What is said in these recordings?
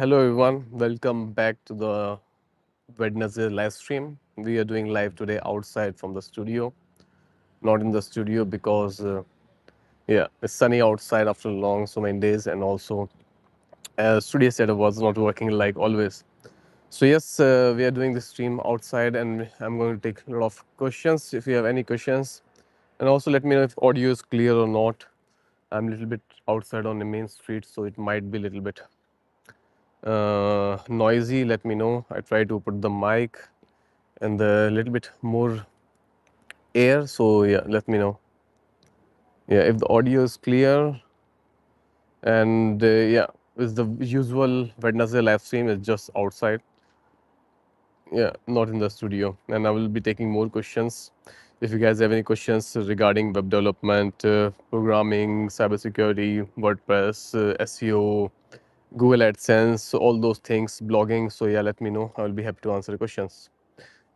Hello everyone, welcome back to the Wednesday live stream. We are doing live today outside from the studio, not in the studio because it's sunny outside after long so many days, and also studio setup was not working like always. So yes, we are doing this stream outside, and I'm going to take a lot of questions. If you have any questions, and also let me know if audio is clear or not. I'm a little bit outside on the main street, so it might be a little bit noisy. Let me know. I try to put the mic and a little bit more air, so yeah, let me know. Yeah, if the audio is clear, and yeah, it's the usual Wednesday live stream is just outside. Yeah, not in the studio, and I will be taking more questions. If you guys have any questions regarding web development, programming, cybersecurity, WordPress, SEO, Google AdSense, all those things, blogging, so yeah, let me know. I will be happy to answer the questions.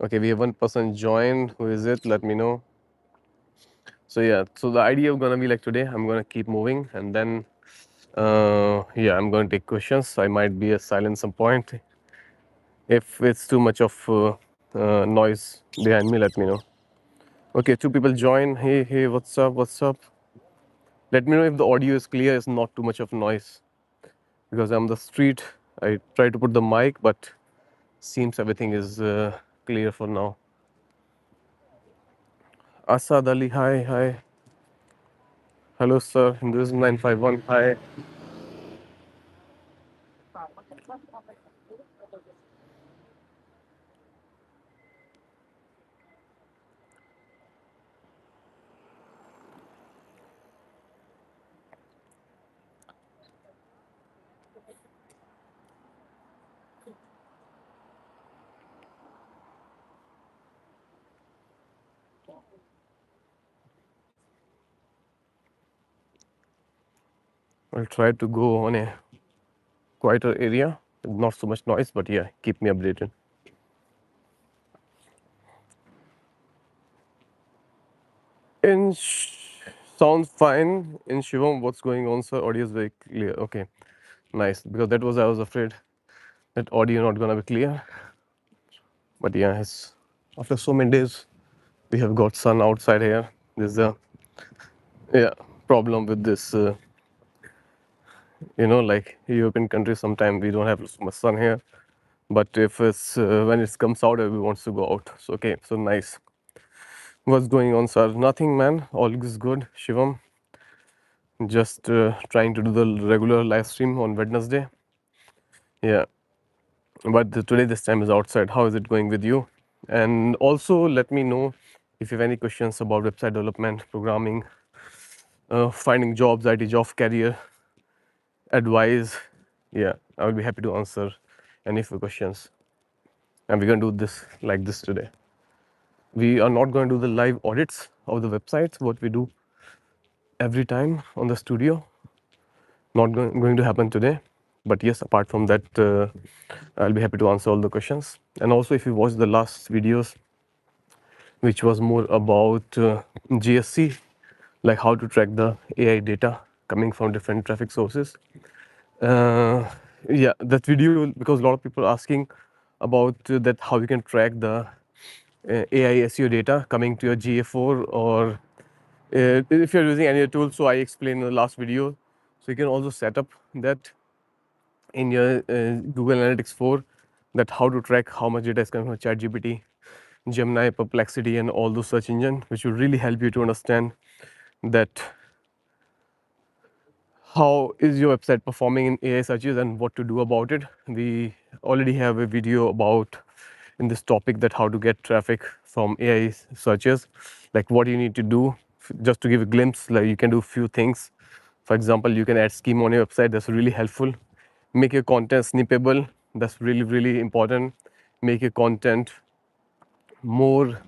Okay, we have one person joined. Who is it? Let me know. So yeah, so the idea gonna be like today, I'm gonna keep moving, and then yeah, I'm gonna take questions. I might be a silent some point. If it's too much of noise behind me, let me know. Okay, two people join. Hey, what's up? What's up? Let me know if the audio is clear. It's not too much of noise because I'm the street. I try to put the mic, but seems everything is clear for now. Asad Ali, hi. Hello, sir. Hinduism 951. Hi. I'll try to go on a quieter area, not so much noise, but yeah, keep me updated. In sounds fine. In Shivam, what's going on, sir? Audio is very clear. Okay, nice. Because that was I was afraid that audio not gonna be clear. But yeah, it's after so many days we have got sun outside here. There's a yeah problem with this. Like European countries, sometimes we don't have so much sun here. But if it's when it comes out, everyone wants to go out. So okay, so nice. What's going on, sir? Nothing, man. All is good. Shivam, just trying to do the regular live stream on Wednesday. Yeah, but today this time is outside. How is it going with you? And also let me know if you have any questions about website development, programming, finding jobs, IT job, career advice. Yeah, I will be happy to answer any of your questions. And we're going to do this like this today. We are not going to do the live audits of the websites, what we do every time on the studio. Not going to happen today. But yes, apart from that, I'll be happy to answer all the questions. And also, if you watch the last videos, which was more about GSC, like how to track the AI data coming from different traffic sources. Uh, yeah, that video, because a lot of people are asking about that how you can track the AI SEO data coming to your GA4, or if you're using any tool. So I explained in the last video. So you can also set up that in your Google Analytics 4, that how to track how much data is coming from ChatGPT, Gemini, Perplexity, and all those search engine, which will really help you to understand that how is your website performing in AI searches and what to do about it. We already have a video about in this topic, that how to get traffic from AI searches, like what you need to do. Just to give a glimpse, like you can do a few things. For example, you can add scheme on your website. That's really helpful. Make your content snippable. That's really important. Make your content more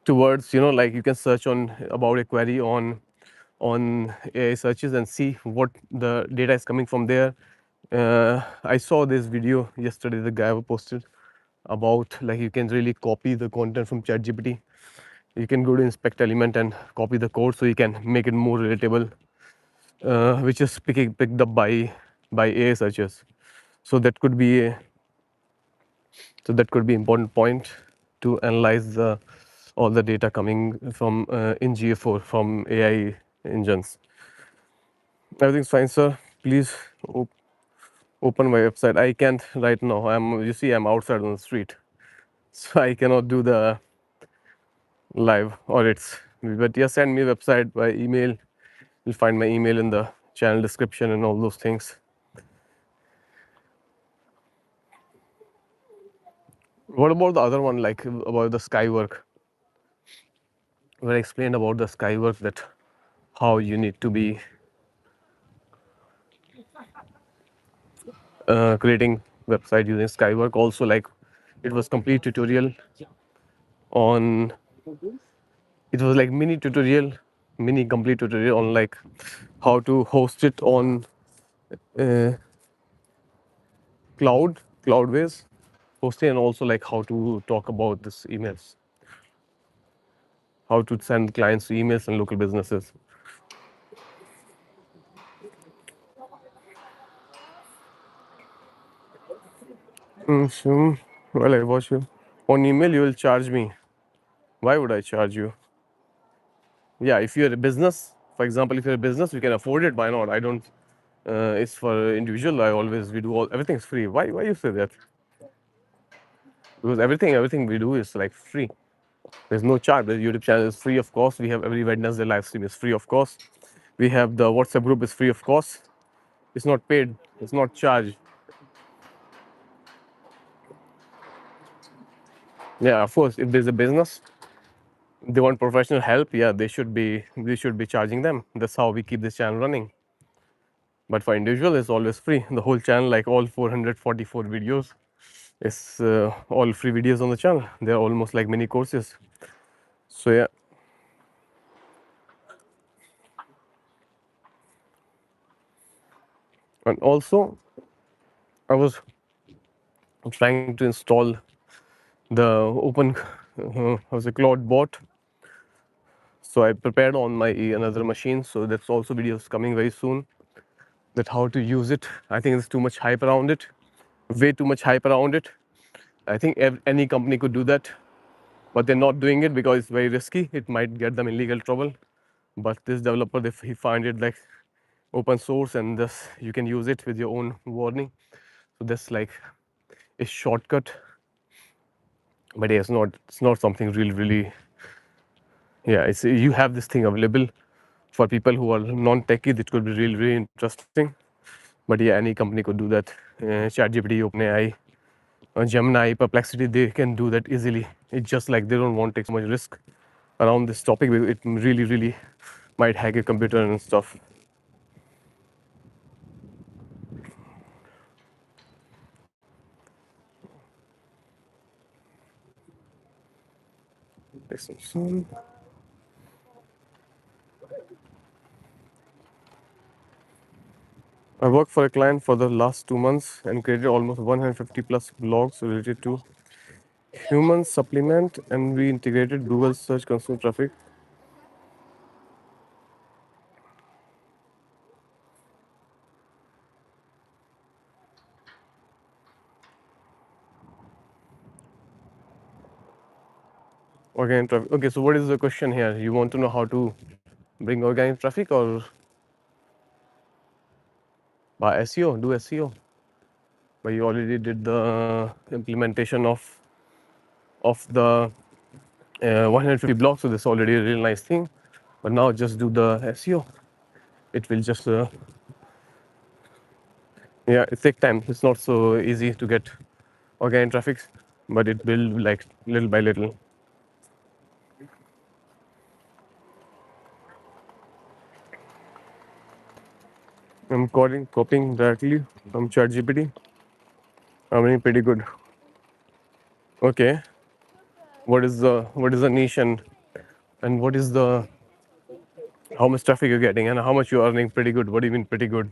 towards, like you can search on about a query on AI searches and see what the data is coming from there. I saw this video yesterday, the guy posted about, like, you can really copy the content from ChatGPT. You can go to inspect element and copy the code, so you can make it more relatable, which is picked up by AI searches. So that could be a, so that could be important point to analyze the all the data coming from in GA4 from AI engines. Everything's fine, sir. Please open my website. I can't right now. You see, I'm outside on the street, so I cannot do the live audits. But yeah, send me website by email. You'll find my email in the channel description and all those things. What about the other one, like about the sky work? Where I explained about the sky work, that how you need to be creating website using Skywork. Also, like it was complete tutorial on. It was like mini tutorial, mini complete tutorial on like how to host it on uh, Cloudways hosting, and also like how to talk about this emails, how to send clients to emails and local businesses. So, well, I watch you on email. You will charge me. Why would I charge you? Yeah, if you're a business, for example, if you're a business, you can afford it. Why not? I don't. It's for individual. I always we do all everything's free. Why you say that? Because everything we do is like free. There's no charge. The YouTube channel is free of cost. We have every Wednesday live stream is free of cost. We have the WhatsApp group is free of cost. It's not paid. It's not charged. Yeah, of course. If there's a business, they want professional help. Yeah, they should be charging them. That's how we keep this channel running. But for individual, it's always free. The whole channel, like all 444 videos, is all free videos on the channel. They're almost like mini courses. So yeah, and also I was trying to install the open how's a cloud bot. So I prepared on my another machine. So that's also videos coming very soon. That how to use it. I think there's too much hype around it. Way too much hype around it. I think any company could do that, but they're not doing it because it's very risky. It might get them in legal trouble. But this developer, if he find it like open source and this you can use it with your own warning. So that's like a shortcut. But yeah, it's not something really. Yeah, it's you have this thing available for people who are non-techie. It could be really interesting. But yeah, any company could do that. ChatGPT, OpenAI, Gemini, Perplexity, they can do that easily. It's just like they don't want to take so much risk around this topic because it really might hack a computer and stuff. I worked for a client for the last 2 months and created almost 150 plus blogs related to human supplement, and we integrated Google search console traffic. Organic traffic. Okay, so what is the question here? You want to know how to bring organic traffic or by SEO? Do SEO? But you already did the implementation of the 150 blocks, so that's already a real nice thing. But now just do the SEO. It will just yeah, it takes time. It's not so easy to get organic traffic, but it will like little by little. I'm copying directly from ChatGPT. I'm doing pretty good. Okay, what is the niche, and what is the how much traffic you're getting and how much you're earning? Pretty good. What do you mean pretty good?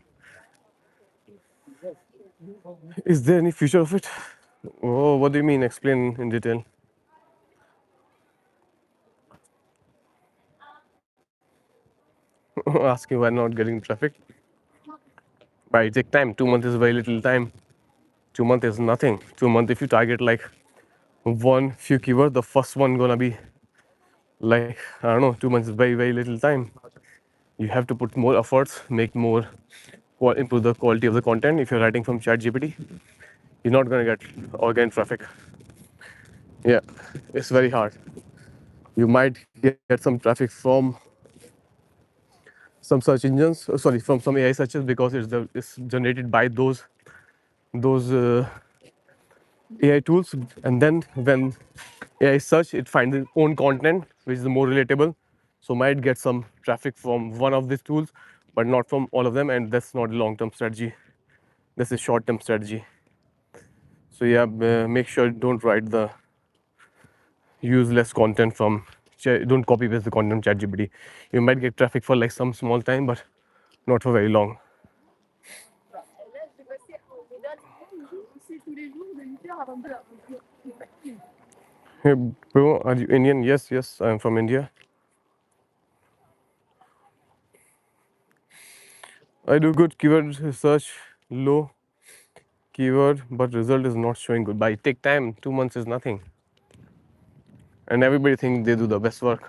Is there any future of it? Oh, what do you mean? Explain in detail. Asking why not getting traffic. But it take time. 2 months is very little time. 2 months is nothing. 2 months, if you target like one few keywords, the first one gonna be like, I don't know, 2 months is very, very little time. You have to put more efforts, make more, improve the quality of the content. If you're writing from ChatGPT, you're not gonna get organic traffic. Yeah, it's very hard. You might get some traffic from some search engines, sorry, from some AI searches, because it's generated by those AI tools. And then when AI search, it finds its own content which is more relatable. So might get some traffic from one of these tools, but not from all of them. And that's not a long-term strategy. That's a short-term strategy. So yeah, make sure don't write the useless content from. Don't copy paste the content from ChatGPT. You might get traffic for like some small time, but not for very long. Hey, bro, are you Indian? Yes, yes, I'm from India. I do good keyword research, low keyword, but result is not showing good. But it take time. 2 months is nothing. And everybody thinks they do the best work,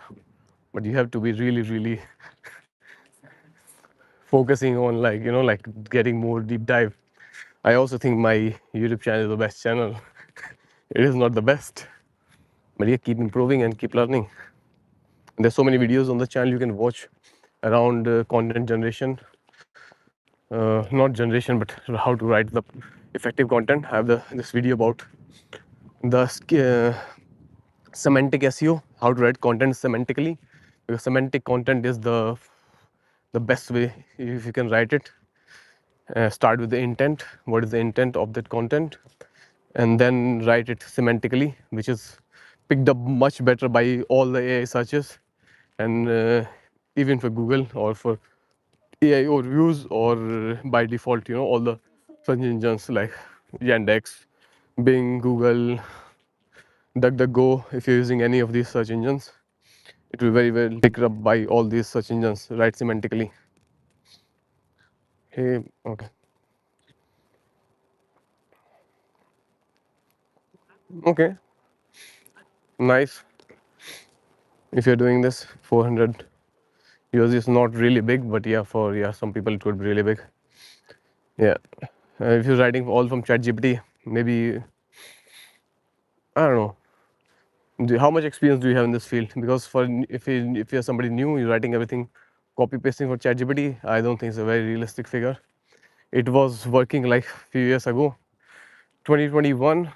but you have to be really, really focusing on, like, like getting more deep dive. I also think my YouTube channel is the best channel. It is not the best, but yeah, keep improving and keep learning. And there's so many videos on the channel you can watch around content generation, not generation, but how to write the effective content. I have this video about the semantic SEO, how to write content semantically, because semantic content is the best way if you can write it. Start with the intent. What is the intent of that content? And then write it semantically, which is picked up much better by all the AI searches, and even for Google or for AI overviews, or by default, all the search engines like Yandex, Bing, Google, DuckDuckGo. If you're using any of these search engines, it will very well picked up by all these search engines, right, semantically. Hey, okay, okay, nice. If you're doing this, 400 USD is not really big, but yeah, for some people it could be really big. Yeah, if you're writing all from ChatGPT, maybe, I don't know. How much experience do you have in this field? Because for if you're somebody new, you're writing everything, copy pasting for ChatGPT. I don't think it's a very realistic figure. It was working like a few years ago, 2021.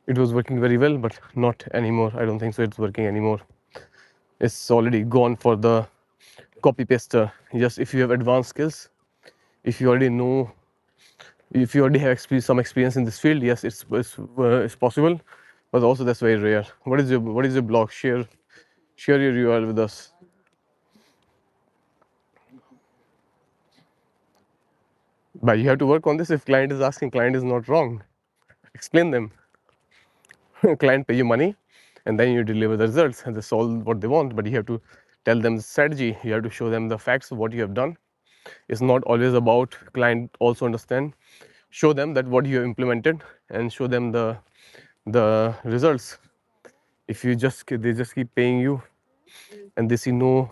It was working very well, but not anymore. I don't think so. It's working anymore. It's already gone for the copy paster. Just if you have advanced skills, if you already know, if you already have some experience in this field, yes, it's possible, but also that's very rare. What is your blog? Share your URL with us. But you have to work on this. If client is asking, client is not wrong. Explain them. Client pay you money, and then you deliver the results, and that's all what they want. But you have to tell them the strategy. You have to show them the facts of what you have done. It's not always about client also understand. Show them that what you have implemented, and show them the results. If you just they just keep paying you, and they see no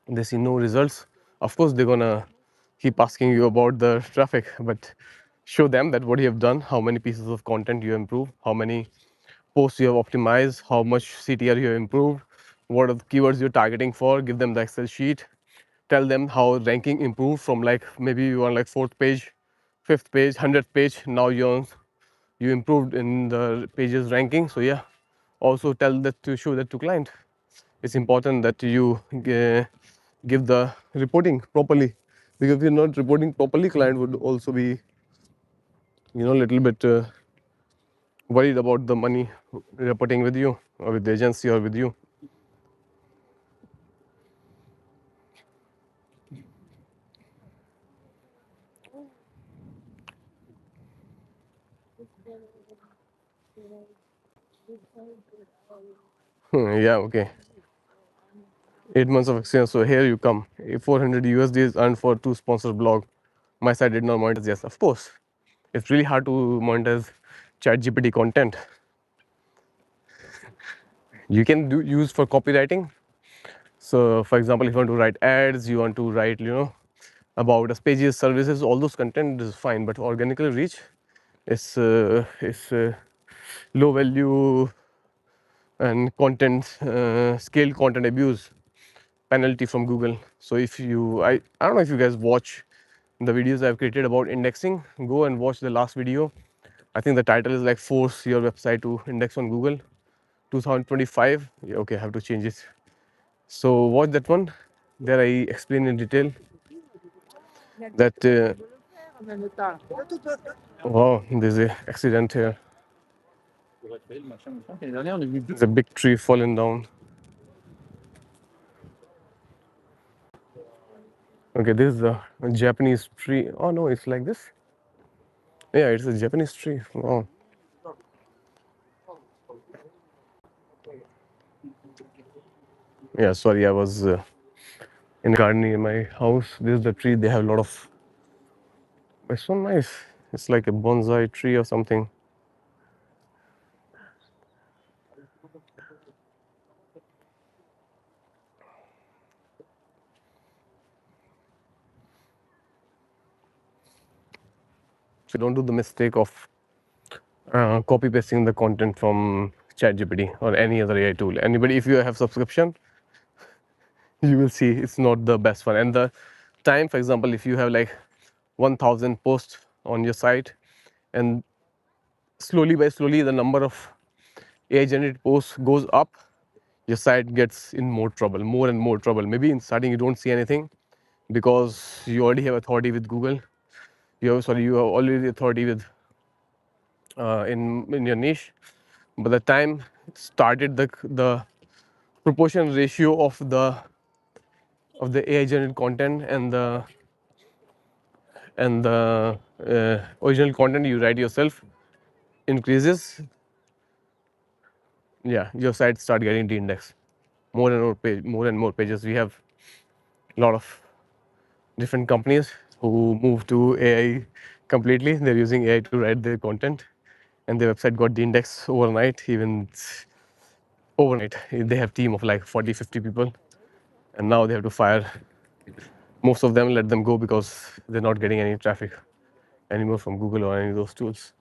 results, of course they're gonna keep asking you about the traffic. But show them that what you have done, how many pieces of content you improve, how many posts you have optimized, how much CTR you have improved, what are the keywords you're targeting for. Give them the Excel sheet. Tell them how ranking improved from, like, maybe you are like fourth page, fifth page, 100th page. Now you improved in the pages ranking. So yeah, also tell that, to show that to client. It's important that you give the reporting properly, because if you're not reporting properly, client would also be, a little bit worried about the money reporting with you, or with the agency, or with you. Yeah, okay. 8 months of experience. So here you come. 400 USD is earned for 2 sponsored blog. My site did not monetize. Yes, of course. It's really hard to monetize ChatGPT content. You can do use for copywriting. So, for example, if you want to write ads, you want to write, about us pages, services, all those content is fine. But organically reach is low value and content scale content abuse penalty from Google. So if you, I don't know if you guys watch the videos I've created about indexing, go and watch the last video. I think the title is like force your website to index on Google 2025. Yeah, okay, I have to change it. So watch that one. There I explain in detail that wow, there's a accident here. There's a big tree falling down. Okay, this is a Japanese tree. Oh no, it's like this. Yeah, it's a Japanese tree. Wow. Yeah, sorry, I was in a garden near my house. This is the tree. They have a lot of. It's so nice. It's like a bonsai tree or something. So don't do the mistake of copy pasting the content from ChatGPT or any other AI tool. Anybody, if you have subscription, you will see it's not the best one. And the time, for example, if you have like 1,000 posts on your site, and slowly by slowly the number of AI generated posts goes up, your site gets in more trouble, more and more trouble. Maybe in starting you don't see anything because you already have authority with Google. You have already authority with in your niche. By the time it started, the proportion ratio of the AI generated content and the original content you write yourself increases. Yeah, your site start getting de-indexed. More and more pages. We have a lot of different companies who move to AI completely. They're using AI to write their content, and their website got de-indexed overnight. Even overnight, they have team of like 40, 50 people, and now they have to fire most of them, let them go because they're not getting any traffic anymore from Google or any of those tools.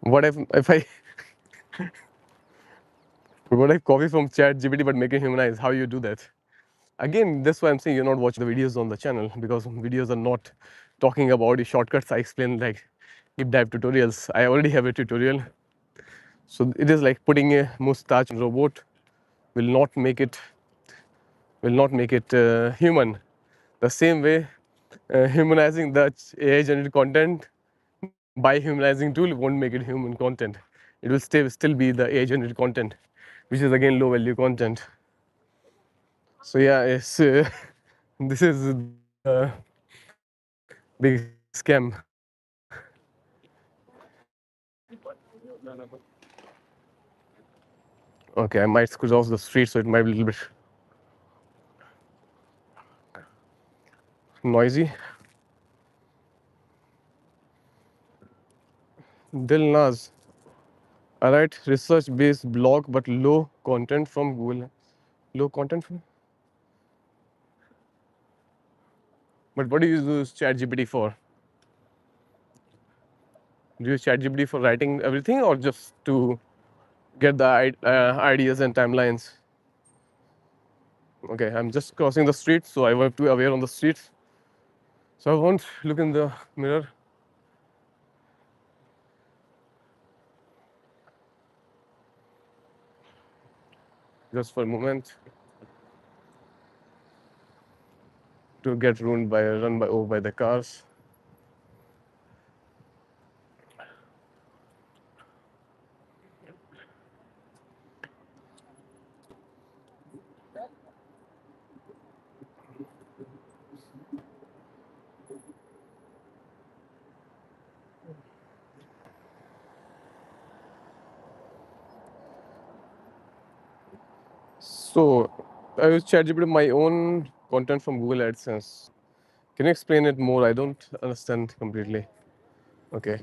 What if I what if copy from Chat GPT but make it humanize? How you do that? Again, that's why I'm saying you're not watching the videos on the channel, because videos are not talking about the shortcuts. I explain like deep dive tutorials. I already have a tutorial. So it is like putting a mustache on a robot will not make it human. The same way, humanizing the AI generated content by humanizing tool won't make it human content. It will still be the AI generated content, which is again low value content. So yeah, it's this is the big scam. Okay, I might squeeze off the street, so it might be a little bit noisy. Dilnaz, I write research-based blog, but low content from Google. Low content from. But what do you use ChatGPT for? Do you use ChatGPT for writing everything, or just to get the ideas and timelines? Okay, I'm just crossing the street, so I have to be aware on the streets. So I won't look in the mirror just for a moment to get run by over by the cars. So I use ChatGPT my own content from Google AdSense. Can you explain it more? I don't understand completely. Okay.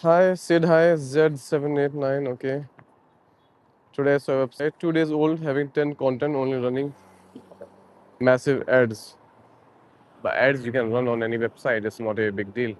Hi, Sid. Hi, Z789. Okay. Today I saw a website 2 days old having 10 content only running massive ads. But ads you can run on any website. It's not a big deal.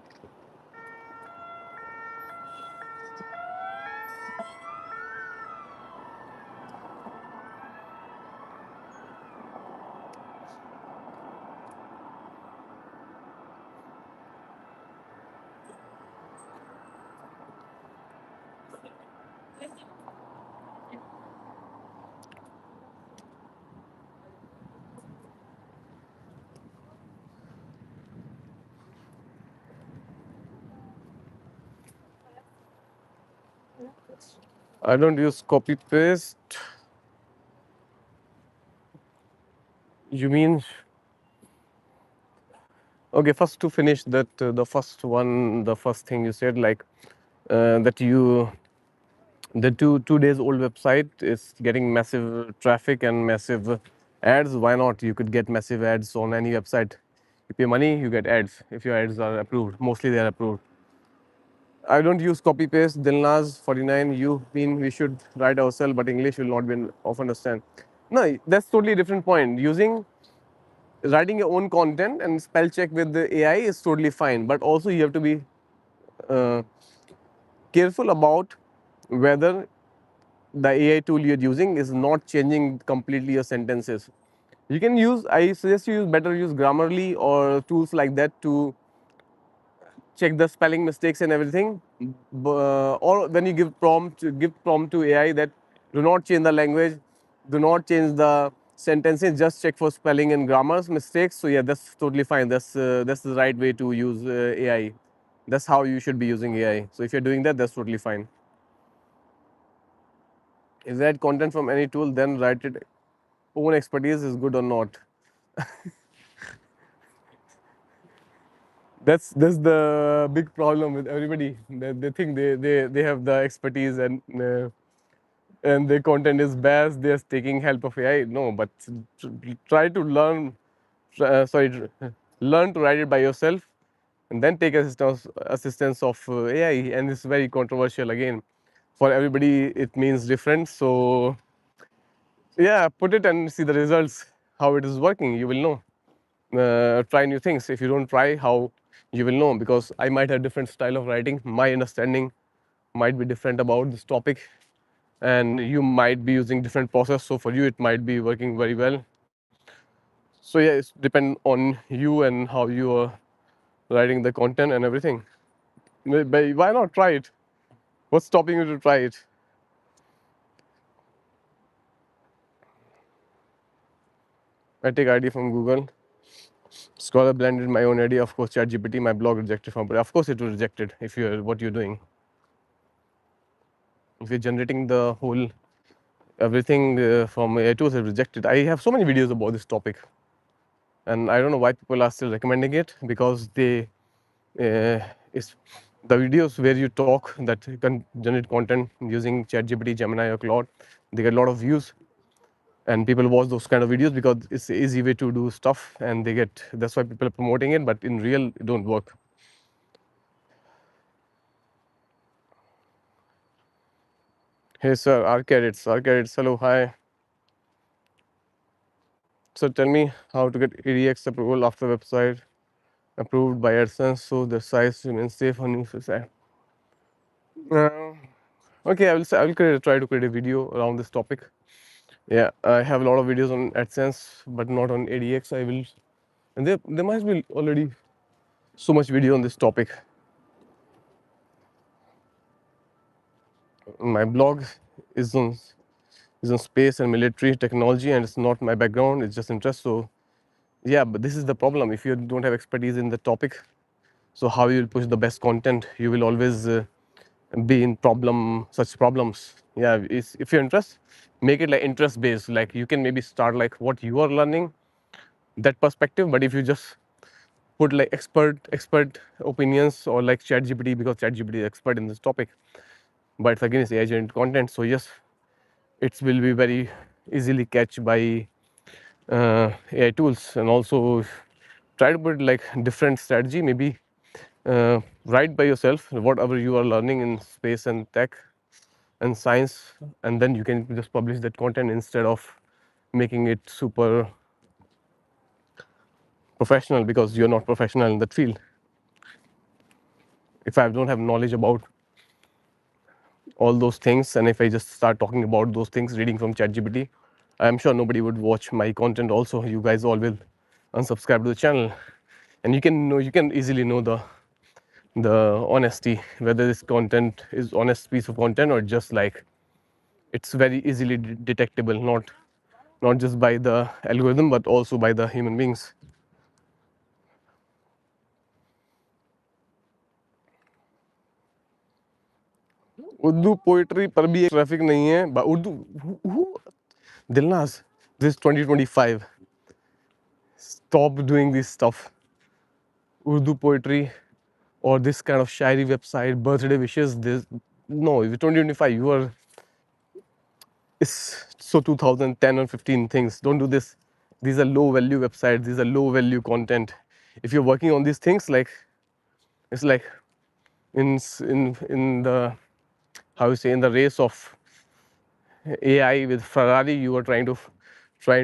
I don't use copy paste. You mean okay? First to finish that, the first one, the first thing you said, like that you the two days old website is getting massive traffic and massive ads. Why not? You could get massive ads on any website. You pay money, you get ads. If your ads are approved, mostly they are approved. I don't use copy paste. Dilnaz 49. You mean we should write ourselves, but English will not be of understand. No, that's totally different point. Using writing your own content and spell check with the AI is totally fine. But also you have to be uh, careful about whether the AI tool you're using is not changing completely your sentences. You can use, I suggest you use better use Grammarly or tools like that to check the spelling mistakes and everything. Or when you give prompt to AI that do not change the language, do not change the sentences, just check for spelling and grammar mistakes. So yeah, that's totally fine. That's the right way to use AI. That's how you should be using AI. So if you're doing that, that's totally fine. If you add content from any tool, then write it own expertise is good or not. That's the big problem with everybody. They think they have the expertise and their content is best. They're taking help of AI. No, but try to learn. Sorry, learn to write it by yourself, and then take assistance of AI. And it's very controversial again. For everybody, it means different. So yeah, put it and see the results. How it is working, you will know. Try new things. If you don't try, how you will know? Because I might have different style of writing. My understanding might be different about this topic, and you might be using different process. So for you, it might be working very well. So yeah, it's depend on you and how you are writing the content and everything. But why not try it? What's stopping you to try it? I take ID from Google. Scholar blended my own idea. Of course, ChatGPT, my blog rejected from. But of course, it will reject it if you're what you're doing. If you're generating the whole everything from AI tools, it rejected. I have so many videos about this topic, and I don't know why people are still recommending it because they it's the videos where you talk that you can generate content using ChatGPT, Gemini, or Claude. They get a lot of views, and people watch those kind of videos because it's an easy way to do stuff, and they get that's why people are promoting it. But in real, it don't work. Hey sir, Arcadits, hello, hi. So tell me how to get ADX approval after website approved by AdSense so the size remains safe on user side. Uh, okay, I will try to create a video around this topic. Yeah, I have a lot of videos on AdSense, but not on ADX. I will, and there must be already so much video on this topic. My blog is on space and military technology, and it's not my background. It's just interest. So yeah, but this is the problem. If you don't have expertise in the topic, so how you will push the best content? You will always be in such problems. Yeah, if you're interest, make it like interest based. Like you can maybe start like what you are learning, that perspective. But if you just put like expert opinions or like ChatGPT, because ChatGPT is expert in this topic, but it's again it's AI generated content. So yes, it will be very easily catch by AI tools. And also try to put like different strategy, maybe write by yourself whatever you are learning in space and tech and science, and then you can just publish that content instead of making it super professional, because you're not professional in that field. If I don't have knowledge about all those things, and if I just start talking about those things reading from ChatGPT, I'm sure nobody would watch my content. Also, you guys all will unsubscribe to the channel, and you can easily know the honesty, whether this content is honest piece of content or just like it's very easily detectable, not just by the algorithm but also by the human beings. Urdu poetry पर भी traffic नहीं है Urdu दिलनाज this 2025 stop doing this stuff, Urdu poetry or this kind of shairi website, birthday wishes. This no, if 2025 you are, it's so 2010 or 15 things. Don't do this. These are low value websites. These are low value content. If you're working on these things, like it's like in the, how you say, in the race of AI with Ferrari, you are trying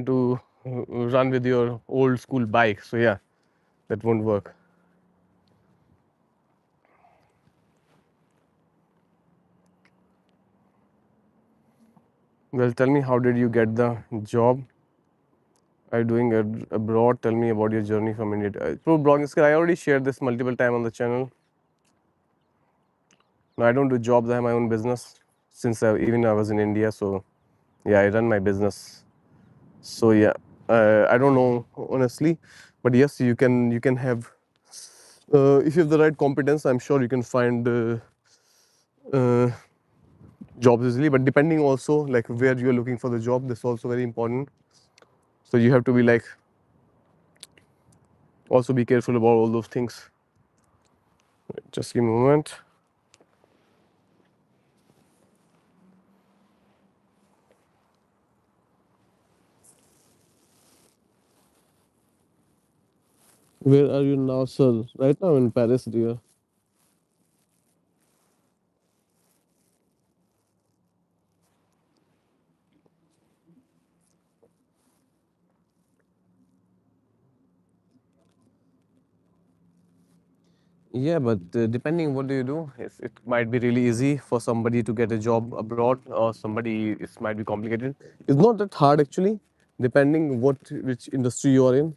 to run with your old school bike. So yeah, that won't work. Well, tell me, how did you get the job? Are you doing abroad? Tell me about your journey from India. Pro blogging skill. I already shared this multiple time on the channel. No, I don't do jobs. I have my own business since even I was in India. So yeah, I run my business. So yeah, I don't know honestly, but yes, you can have if you have the right competence. I'm sure you can find uh, jobs easily. But depending also like where you're looking for the job, this is also very important. So you have to be like also be careful about all those things. Just give me a moment. Where are you now, sir? Right now in Paris, dear. Yeah, but depending what do you do, it might be really easy for somebody to get a job abroad, or somebody it might be complicated. It's not that hard actually, depending which industry you are in.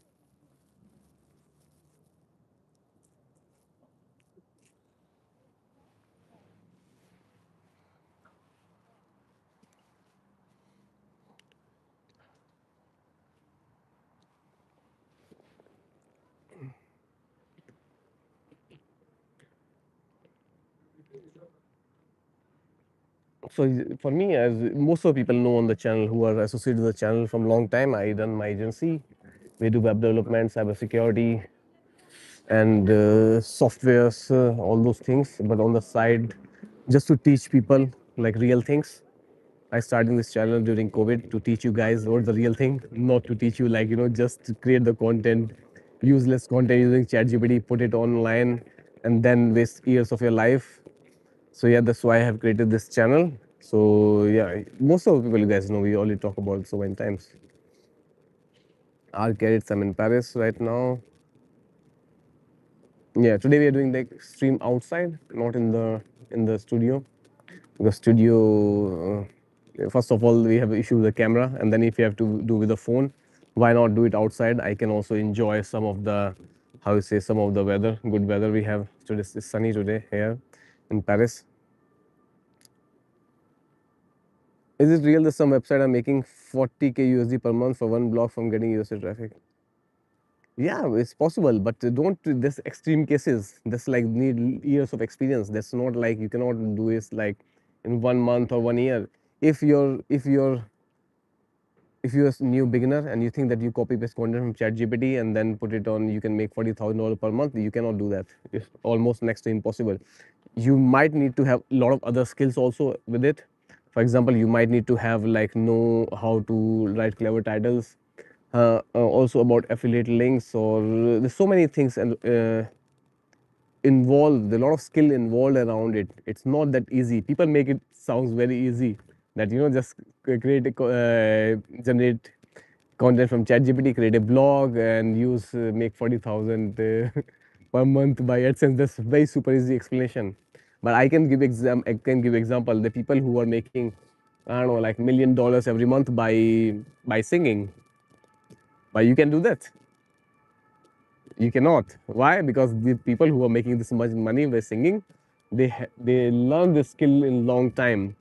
So for me, as most of the people know on the channel who are associated with the channel from long time, I run my agency. We do web development, cyber security, and softwares, all those things. But on the side, just to teach people like real things. I started this channel during COVID to teach you guys what's the real thing, not to teach you like, just to create the content, useless content using ChatGPT, put it online, and then waste years of your life. So yeah, that's why I have created this channel. So yeah, most of the people you guys know, we already talk about it so many times. Our carrots, I'm in Paris right now. Yeah, today we are doing the stream outside, not in the studio. The studio, first of all, we have issue with the camera, and then if you have to do with the phone, why not do it outside? I can also enjoy some of the, how you say, some of the weather, good weather we have today. It's sunny today here in Paris. Is it real that some website are making 40K USD per month for one block from getting USA traffic? Yeah, it's possible, but don't this extreme cases. That's like need years of experience. That's not like you cannot do this like in 1 month or 1 year. If you're if you're a new beginner and you think that you copy paste content from ChatGPT and then put it on, you can make $40,000 per month. You cannot do that. It's almost next to impossible. You might need to have a lot of other skills also with it. For example, you might need to have like know how to write clever titles, also about affiliate links, or there's so many things and involved, a lot of skill involved around it. It's not that easy. People make it sounds very easy, that just create generate content from ChatGPT, create a blog, and use make 40,000 per month by AdSense. That's very super easy explanation. But I can give example. The people who are making, I don't know, like $1 million every month by singing. But you can do that. You cannot. Why? Because the people who are making this much money by singing, they learn this skill in long time,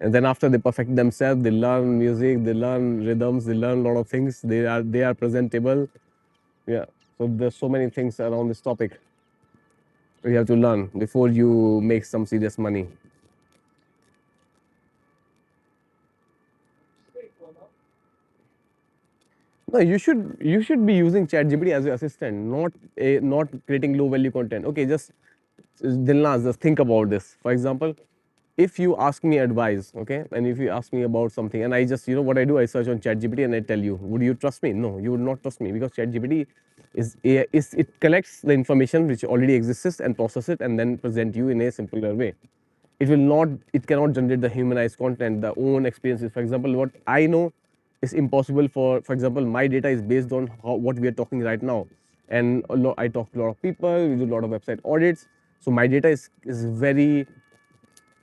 and then after they perfect themselves, they learn music, they learn rhythms, they learn a lot of things. They are presentable. Yeah. So there's so many things around this topic you have to learn before you make some serious money. No, you should be using ChatGPT as your assistant, not creating low value content. Okay, Dilnaz, just think about this. For example, if you ask me advice, okay, and if you ask me about something, and I just, what I do, I search on ChatGPT and I tell you, would you trust me? No, you would not trust me, because ChatGPT it collects the information which already exists and process it and then present you in a simpler way. It cannot generate the humanized content, the own experiences. For example, what I know is impossible. For example, my data is based on what we are talking right now, and I talk to a lot of people, we do a lot of website audits. So my data is very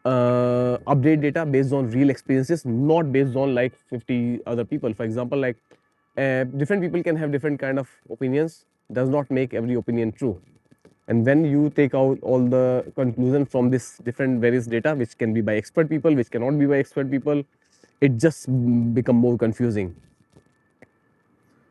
update data based on real experiences, not based on like 50 other people. For example, like different people can have different kind of opinions, does not make every opinion true. And when you take out all the conclusion from this different various data, which can be by expert people, which cannot be by expert people, it just become more confusing.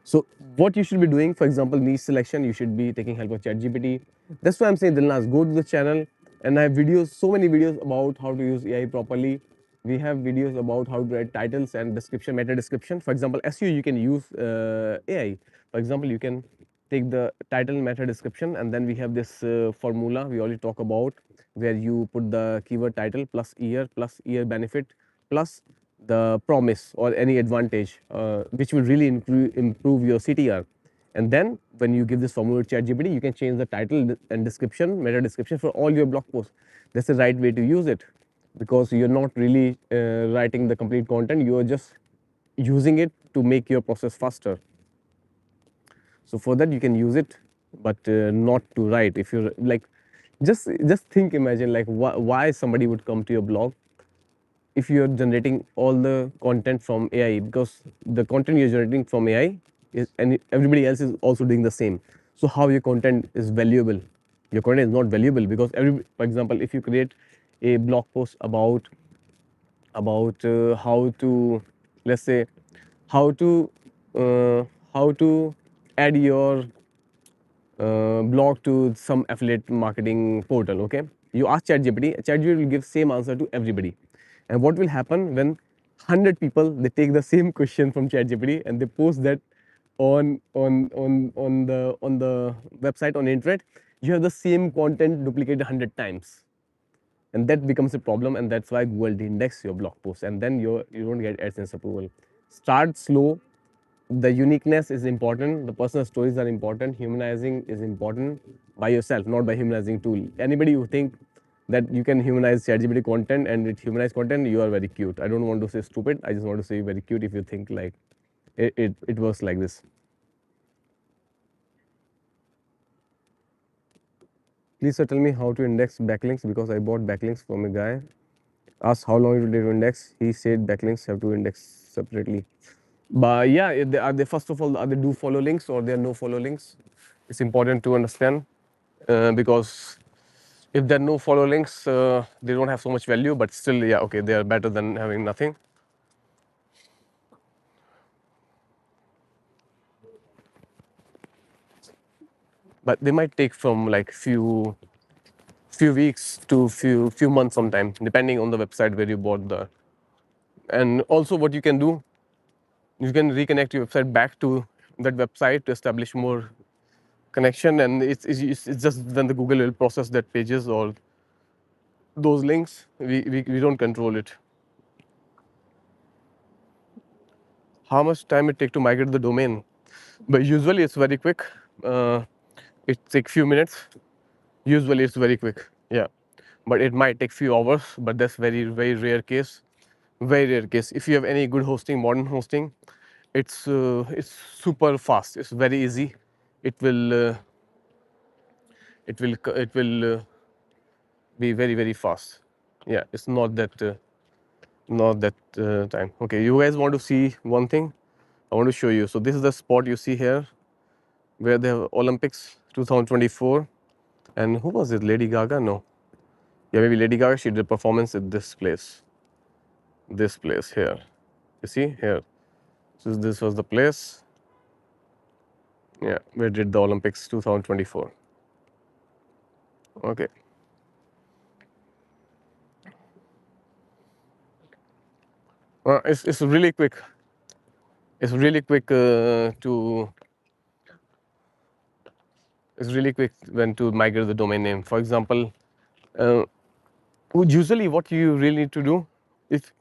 So what you should be doing, for example, niche selection, you should be taking help of ChatGPT. That's why I'm saying, Dilnas, go to the channel, and I have videos, so many videos about how to use AI properly. We have videos about how to write titles and description, meta description. For example, SEO, you can use AI. For example, you can take the title, meta description, and then we have this formula we already talk about, where you put the keyword title plus year benefit plus the promise or any advantage, which will really improve your CTR. And then when you give this formula to ChatGPT, you can change the title and description, meta description for all your blog posts. That's the right way to use it, because you're not really writing the complete content. You are just using it to make your process faster. So for that you can use it, but not to write. If you're like, just think, imagine like why somebody would come to your blog if you're generating all the content from AI, because the content you're generating from AI is, and everybody else is also doing the same. So how your content is valuable? Your content is not valuable, because for example, if you create a blog post about how to, let's say, how to uh, how to add your blog to some affiliate marketing portal, okay, you ask ChatGPT will give same answer to everybody. And what will happen when 100 people, they take the same question from ChatGPT and they post that on the website, on the internet, you have the same content duplicated 100 times, and that becomes a problem. And that's why Google de-index your blog post, and then you don't get AdSense approval. Start slow. The uniqueness is important, the personal stories are important, humanizing is important by yourself, not by humanizing tool. Anybody who think that you can humanize ChatGPT content and with humanized content, you are very cute. I don't want to say stupid, I just want to say very cute if you think like it works like this. Please sir, tell me how to index backlinks, because I bought backlinks from a guy. Asked how long it will take to index. He said backlinks have to index separately. But yeah, are they, first of all, are they do follow links or they are no follow links? It's important to understand, because if there are no follow links, they don't have so much value. But still, yeah, okay, they are better than having nothing. But they might take from like few weeks to few months sometime, depending on the website where you bought the And also what you can do, you can reconnect your website back to that website to establish more connection, and it's just then the Google will process that pages or those links. We don't control it. How much time it take to migrate the domain? But usually it's very quick. uh, it takes few minutes. Usually it's very quick, yeah, but it might take few hours, but that's very rare case. Very rare case. If you have any good hosting, modern hosting, it's super fast, it's very easy. It will it will be very fast. Yeah, it's not that time. Okay, you guys want to see one thing? I want to show you. So this is the spot you see here where they have Olympics 2024. And who was it? Lady Gaga? No. Yeah, maybe Lady Gaga. She did a performance at this place. This place here. You see here. So this was the place. Yeah, where did the Olympics 2024. Okay. It's really quick. It's really quick to. It's really quick when to migrate the domain name. For example, uh, usually what you really need to do, if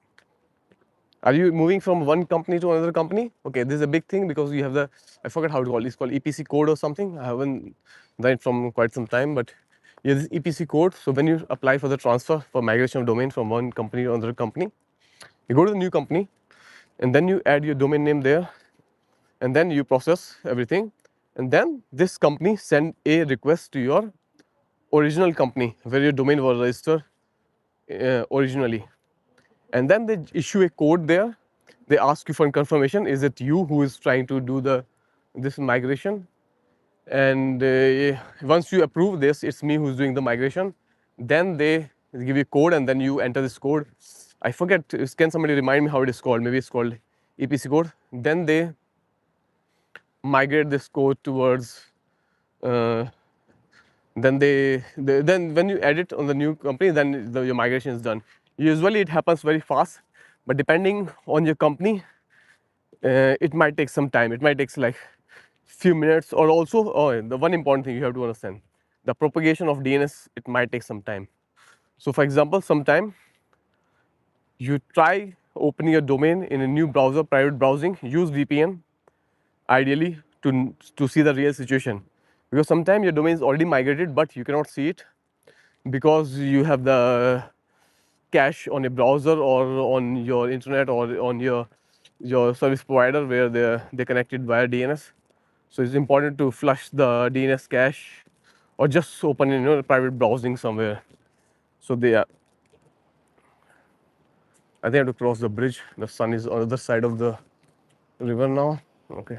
are you moving from one company to another company? Okay, this is a big thing because you have the, I forget how it's called EPC code or something. I haven't done it from quite some time, but yeah, this EPC code. So when you apply for the transfer for migration of domain from one company to another company, you go to the new company and then you add your domain name there, and then you process everything, and then this company send a request to your original company where your domain was registered originally, and then they issue a code there. They ask you for confirmation, is it you who is trying to do the this migration? And once you approve this, it's me who's doing the migration. Then they give you a code, and then you enter this code. I forget, can somebody remind me how it is called? Maybe it's called EPC code. Then they migrate this code towards uh, then when you edit on the new company, then your migration is done. Usually it happens very fast, but depending on your company, it might take some time. It might take like few minutes. Or also, oh, the one important thing you have to understand, the propagation of DNS, it might take some time. So for example, sometime you try opening a domain in a new browser, private browsing, use VPN ideally to see the real situation, because sometimes your domain is already migrated but you cannot see it because you have the cache on a browser or on your internet or on your service provider where they're connected via DNS. So it's important to flush the DNS cache or just open in private browsing somewhere. So they are, I think I have to cross the bridge. The sun is on the other side of the river now. Okay.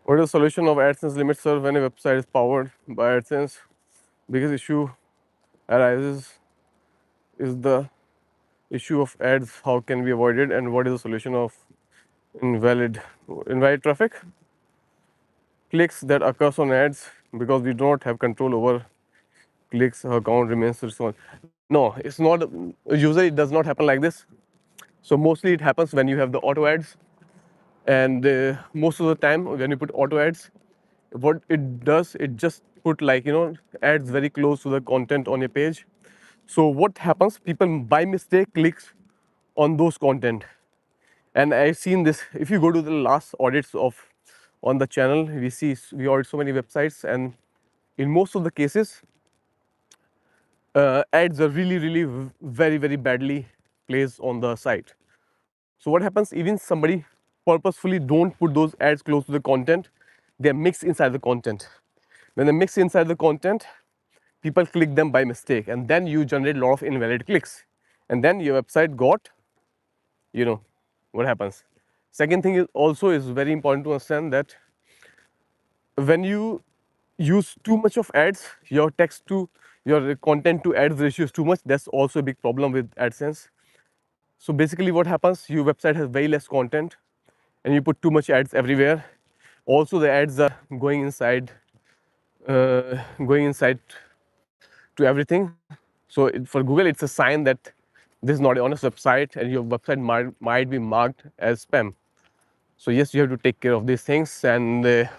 What is the solution of AdSense limit serve when a website is powered by AdSense? Biggest issue arises is the issue of ads. How can we avoid it, and what is the solution of invalid traffic? Clicks that occurs on ads, because we do not have control over clicks, our account remains responsible. No, it's not. Usually it does not happen like this. So mostly it happens when you have the auto ads, and most of the time when you put auto ads, what it does, it just put like ads very close to the content on your page. So what happens, people by mistake clicks on those content. And I've seen this. If you go to the last audits of on the channel, we audit so many websites, and in most of the cases ads are really very badly placed on the site. So what happens, even somebody purposefully don't put those ads close to the content, they're mixed inside the content. When they mix inside the content, people click them by mistake, and then you generate a lot of invalid clicks, and then your website got, you know what happens. Second thing is very important to understand that when you use too much of ads, your text to your content to ads ratio is too much. That's also a big problem with AdSense. So basically what happens, your website has very less content and you put too much ads everywhere. Also, the ads are going inside, going inside to everything. So for Google, it's a sign that this is not an honest website, and your website might be marked as spam. So yes, you have to take care of these things. And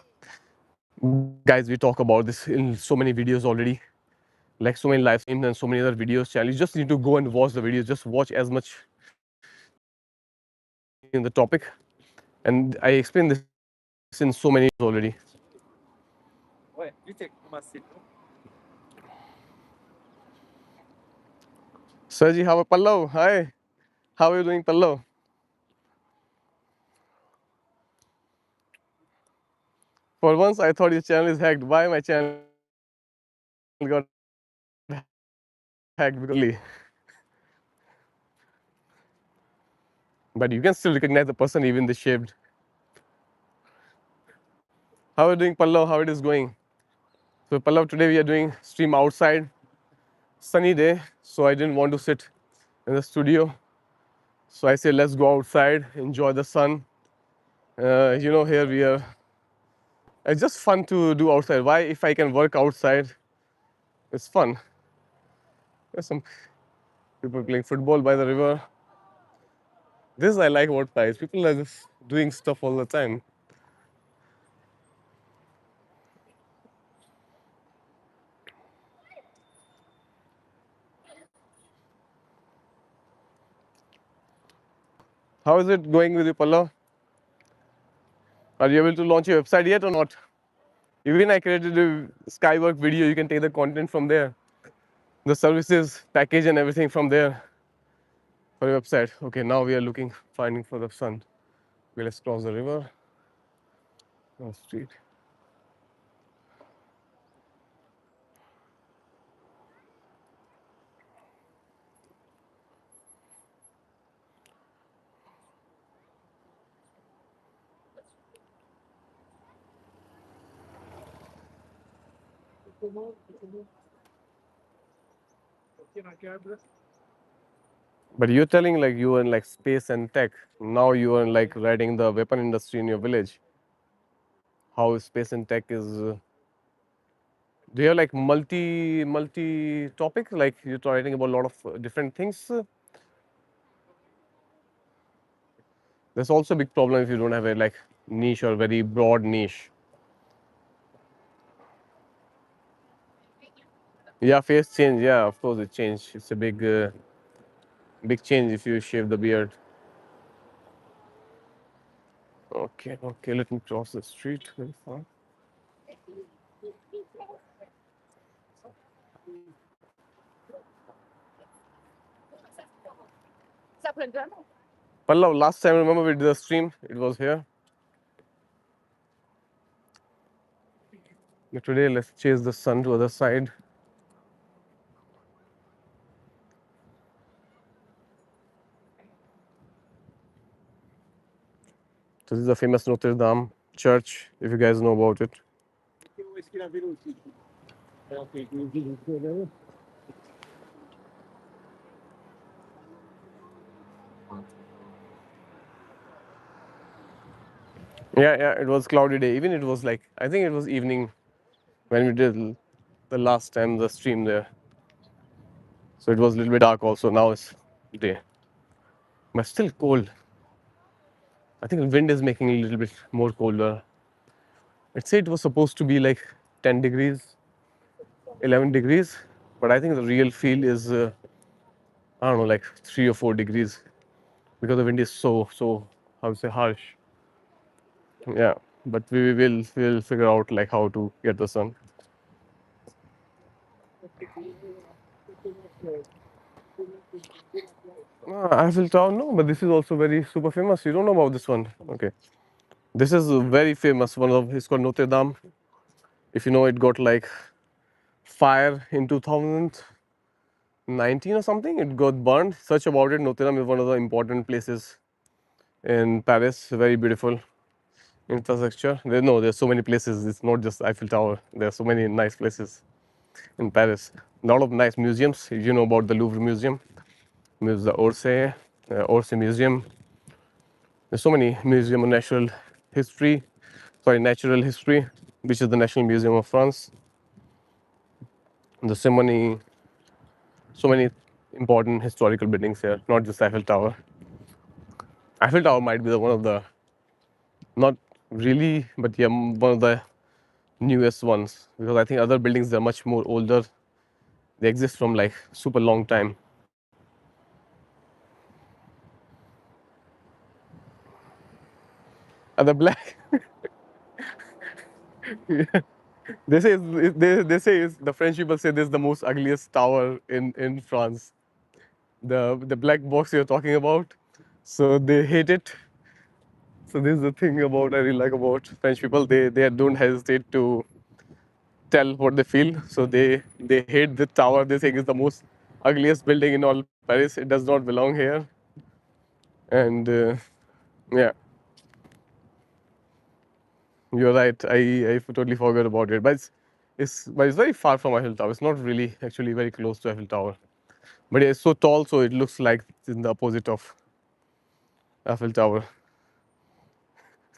guys, we talk about this in so many videos already, like so many live streams and so many other videos. Channel, you just need to go and watch the videos. Just watch as much in the topic, and I explained this in so many already. Sergi, how are Pallav? Hi, how are you doing, Pallav? For once, I thought your channel is hacked. Why my channel got hacked? Because of me only. But you can still recognize the person even the shaped. How are you doing, Pallav? How it is going? So Pallav, today we are doing stream outside. Sunny day, so I didn't want to sit in the studio. So I said, let's go outside, enjoy the sun. Here we are. It's just fun to do outside. Why? If I can work outside, it's fun. There's some people playing football by the river. This I like about Paris. People are just doing stuff all the time. How is it going with you, Pallav? Are you able to launch your website yet or not? Even I created a Skywork video. You can take the content from there, the services package and everything from there for your website. Okay, now we are looking, finding for the sun. Okay, let's cross the river. Oh, street. But you're telling like you are in like space and tech. Now you are like writing the weapon industry in your village. How space and tech is. Do you have like multi topics? Like you're writing about a lot of different things. There's also a big problem if you don't have a like niche or very broad niche. Yeah, face change. Yeah, of course it changed. It's a big change if you shave the beard. Okay, okay. Let me cross the street very far. Pallav, last time remember we did the stream. It was here. But today let's chase the sun to other side. So this is the famous Notre Dame church. If you guys know about it. Yeah, yeah. It was cloudy day. Even it was like I think it was evening when we did the last time the stream there. So it was a little bit dark also. Now it's day, but still cold. I think the wind is making it a little bit more colder. It said it was supposed to be like 10 degrees, 11 degrees, but I think the real feel is I don't know, like 3 or 4 degrees because the wind is so how to say harsh. Yeah, but we'll figure out like how to get the sun. Eiffel Tower, no, but this is also very super famous. You don't know about this one? Okay, this is a very famous one of. It's called Notre Dame. If you know, it got like fire in 2019 or something. It got burned. Search about it. Notre Dame is one of the important places in Paris. Very beautiful infrastructure. There's so many places. It's not just Eiffel Tower. There are so many nice places in Paris. A lot of nice museums. If you know about the Louvre Museum, there's the Orsay Museum. There's so many museum of natural history. sorry, natural history, which is the National Museum of France. There's so many important historical buildings here, not just Eiffel Tower. Eiffel Tower might be the one of the, not really, but yeah, one of the newest ones, because I think other buildings are much more older. They exist from like super long time. And the black, they say is the French people say this is the most ugliest tower in France. The black box you're talking about, so they hate it. So this is the thing about I really like about French people. They don't hesitate to tell what they feel. So they hate the tower. They think it's the most ugliest building in all Paris. It does not belong here. And yeah, you're right. I totally forgot about it. But it's very far from Eiffel Tower. It's not really actually very close to Eiffel Tower. But it's so tall, so it looks like it's in the opposite of Eiffel Tower.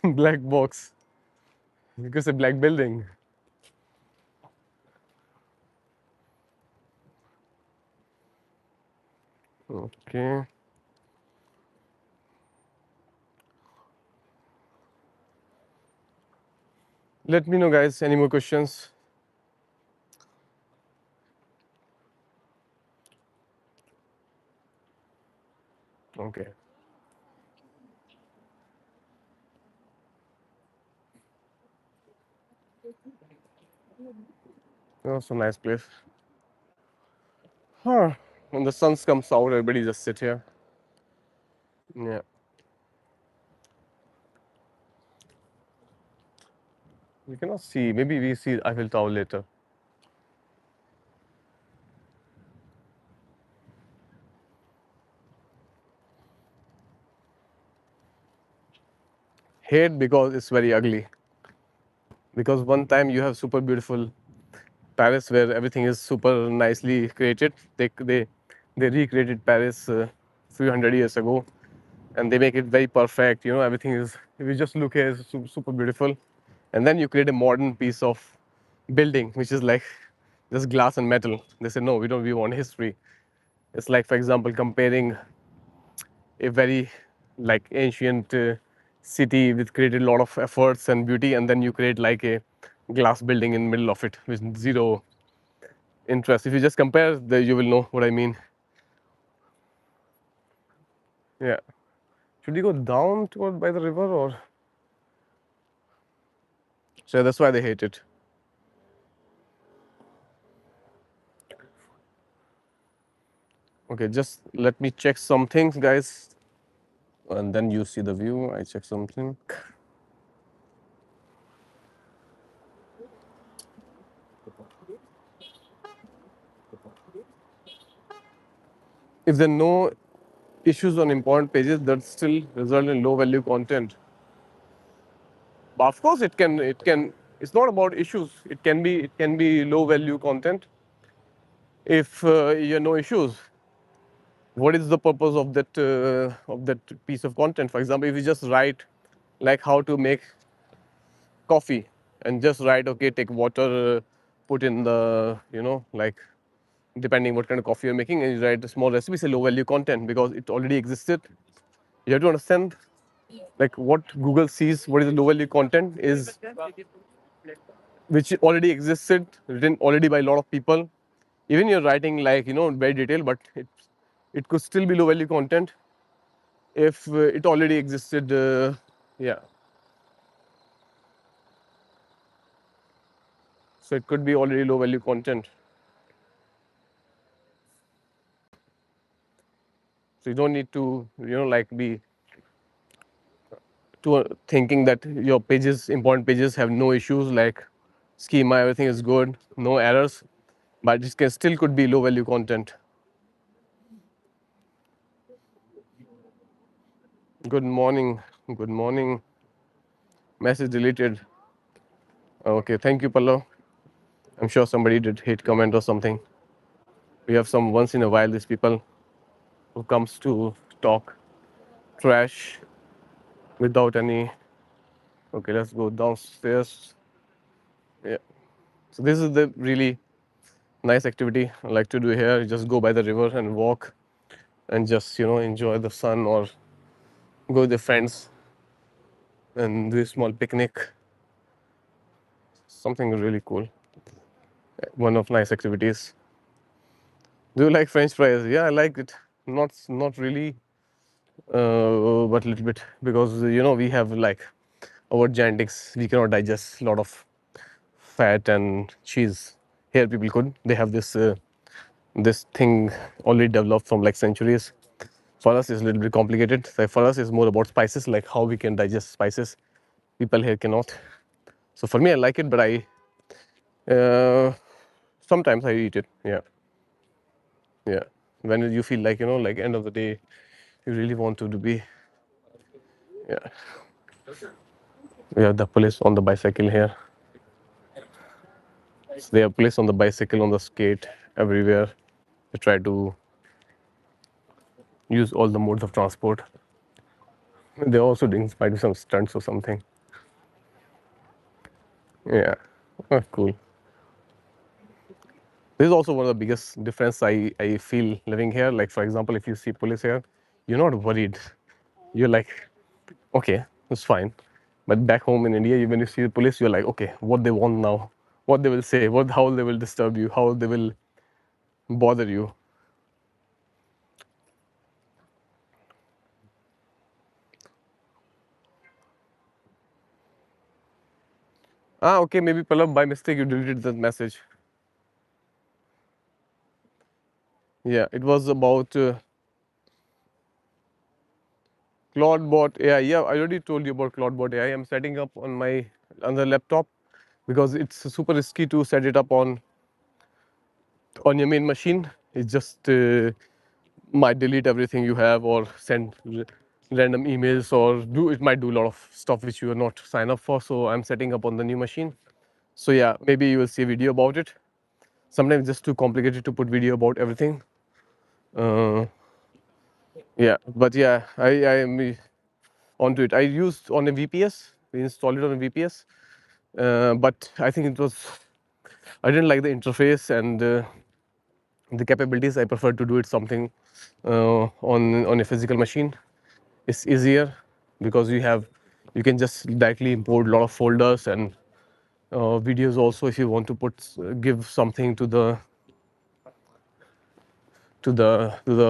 Black box because a black building. Okay. Let me know, guys. Any more questions? Okay. Oh, so nice place. Huh. When the sun comes out, everybody just sit here. Yeah. We cannot see. Maybe we see Eiffel Tower later. Hate because it's very ugly. Because one time you have super beautiful Paris where everything is super nicely created. They recreated Paris 300 years ago, and they make it very perfect. You know, everything is, if you just look here, it's super beautiful. And then you create a modern piece of building, which is like just glass and metal. They say, no, we don't, we want history. It's like, for example, comparing a very like ancient city with created a lot of efforts and beauty, and then you create like a glass building in the middle of it with zero interest. If you just compare, you will know what I mean. Yeah. Should we go down toward by the river or? So that's why they hate it. Okay, just let me check some things, guys, and then you see the view. I check something. If there are no issues on important pages, that still result in low value content. But of course, it can. It can. It's not about issues. It can be. It can be low value content if you have no issues. What is the purpose of that piece of content? For example, if you just write like how to make coffee and just write, okay, take water, put in the, like depending what kind of coffee you're making, and you write a small recipe, say low value content because it already existed. You have to understand like what Google sees, what is the low value content is, which already existed, written already by a lot of people. Even you're writing like, very detailed, but it could still be low value content if it already existed. Yeah. So it could be already low value content. So you don't need to, like be to thinking that your pages, important pages, have no issues like schema, everything is good, no errors, but it can still could be low value content. Good morning. Good morning. Message deleted. Okay, thank you, Pallav. I'm sure somebody did hate comment or something. We have some once in a while these people who comes to talk trash without any Okay, let's go downstairs. Yeah. So this is the really nice activity I like to do here. Just go by the river and walk and just enjoy the sun or go with the friends and do a small picnic. Something really cool. One of nice activities. Do you like French fries? Yeah, I like it. Not really, but a little bit because we have like our genetics. We cannot digest a lot of fat and cheese. Here, people could. They have this thing already developed from like centuries. For us, it's a little bit complicated. So for us, it's more about spices, like how we can digest spices. People here cannot. So for me, I like it, but I uh, sometimes I eat it. Yeah, yeah. When you feel like like end of the day, you really want to be. Yeah, we have the police on the bicycle here. So they have police on the bicycle, on the skate, everywhere. They try to use all the modes of transport. They're also doing might be some stunts or something. Yeah, oh, cool. This is also one of the biggest difference I feel living here. Like for example, if you see police here, you're not worried. You're like, okay, it's fine. But back home in India, when you see the police, you're like, okay, what they want now, what they will say, how they will disturb you, how they will bother you. Ah, okay, maybe Pallav, by mistake you deleted that message. Yeah, it was about Claudebot AI. Yeah, I already told you about Claudebot AI. I'm setting up on my other laptop because it's super risky to set it up on your main machine. It's just might delete everything you have or send random emails or do it might do a lot of stuff which you are not signed up for. So I'm setting up on the new machine. So yeah, maybe you will see a video about it. Sometimes it's just too complicated to put video about everything. Uh, yeah, but yeah, I am onto it. I used on a VPS. We installed it on a VPS, but I think it was I didn't like the interface and the capabilities. I prefer to do it something on a physical machine. It's easier because you can just directly import a lot of folders and videos also if you want to give something to the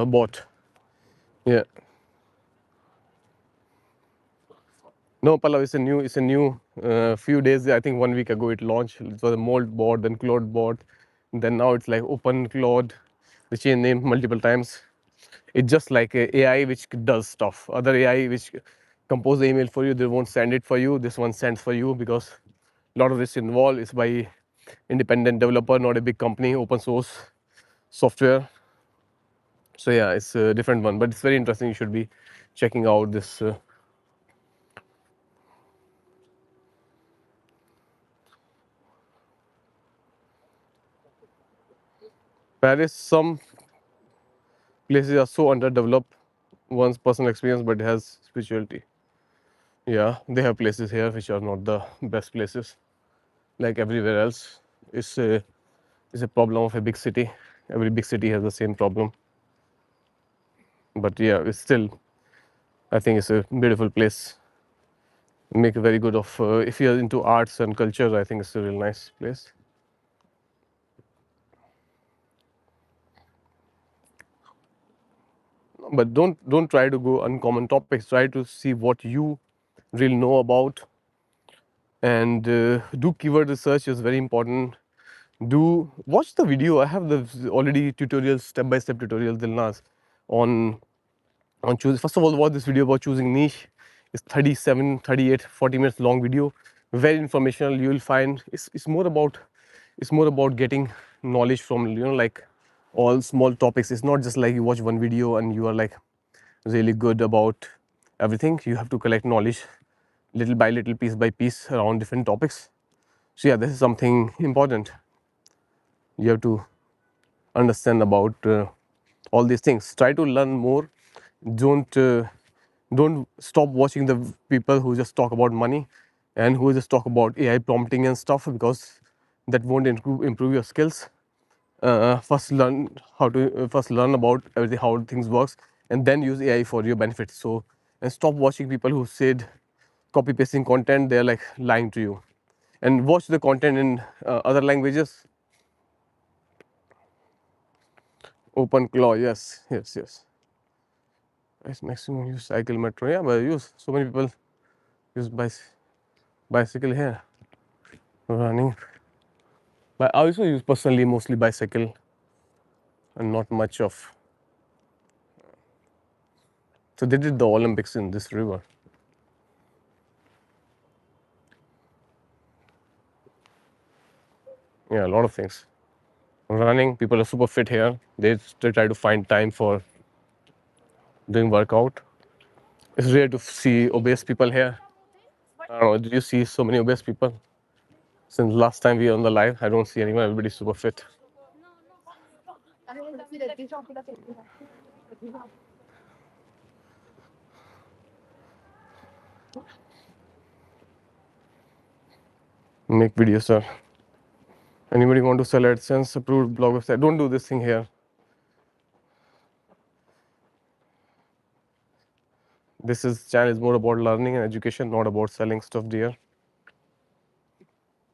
bot. Yeah. No, Pallav, it's a new few days, I think 1 week ago it launched. It was a mold bot, then Claude bot, then now it's like Open Claude. They changed name multiple times. It's just like a AI which does stuff. Other AI which compose the email for you, they won't send it for you. This one sends for you because a lot of this involved is by independent developer, not a big company, open source software. So yeah, it's a different one, but it's very interesting. You should be checking out this. Paris, some places are so underdeveloped, one's personal experience, but it has spirituality. Yeah, they have places here which are not the best places, like everywhere else. It's a problem of a big city. Every big city has the same problem. But yeah, it's still, I think it's a beautiful place. Make a very good of if you're into arts and culture. I think it's a real nice place. But don't try to go uncommon topics. Try to see what you really know about, and do keyword research is very important. Do watch the video. I have the already tutorials, step by step tutorials, Dilnas, on on choose. First of all, watch this video about choosing niche. It's 37, 38, 40 minutes long video. Very informational. You will find it's more about getting knowledge from like all small topics. It's not just like you watch one video and you are like really good about everything. You have to collect knowledge little by little, piece by piece around different topics. So yeah, this is something important. You have to understand about all these things. Try to learn more. Don't uh, don't stop watching the people who just talk about money and who just talk about AI prompting and stuff, because that won't improve your skills. First learn how to first learn about everything, how things works, and then use AI for your benefit. So, and stop watching people who said copy pasting content. They're like lying to you. And watch the content in other languages. Open claw, yes, yes, yes. It's maximum use cycle metro. Yeah, but use so many people use bicycle here running. But I also use personally mostly bicycle and not much of. So they did the Olympics in this river. Yeah, a lot of things. Running, people are super fit here. They try to find time for doing workout. It's rare to see obese people here. I don't know. Did you see so many obese people? Since last time we were on the live, I don't see anyone. Everybody's super fit. Make videos, sir. Anybody want to sell AdSense approved blog website? Don't do this thing here. This channel is more about learning and education, not about selling stuff, dear.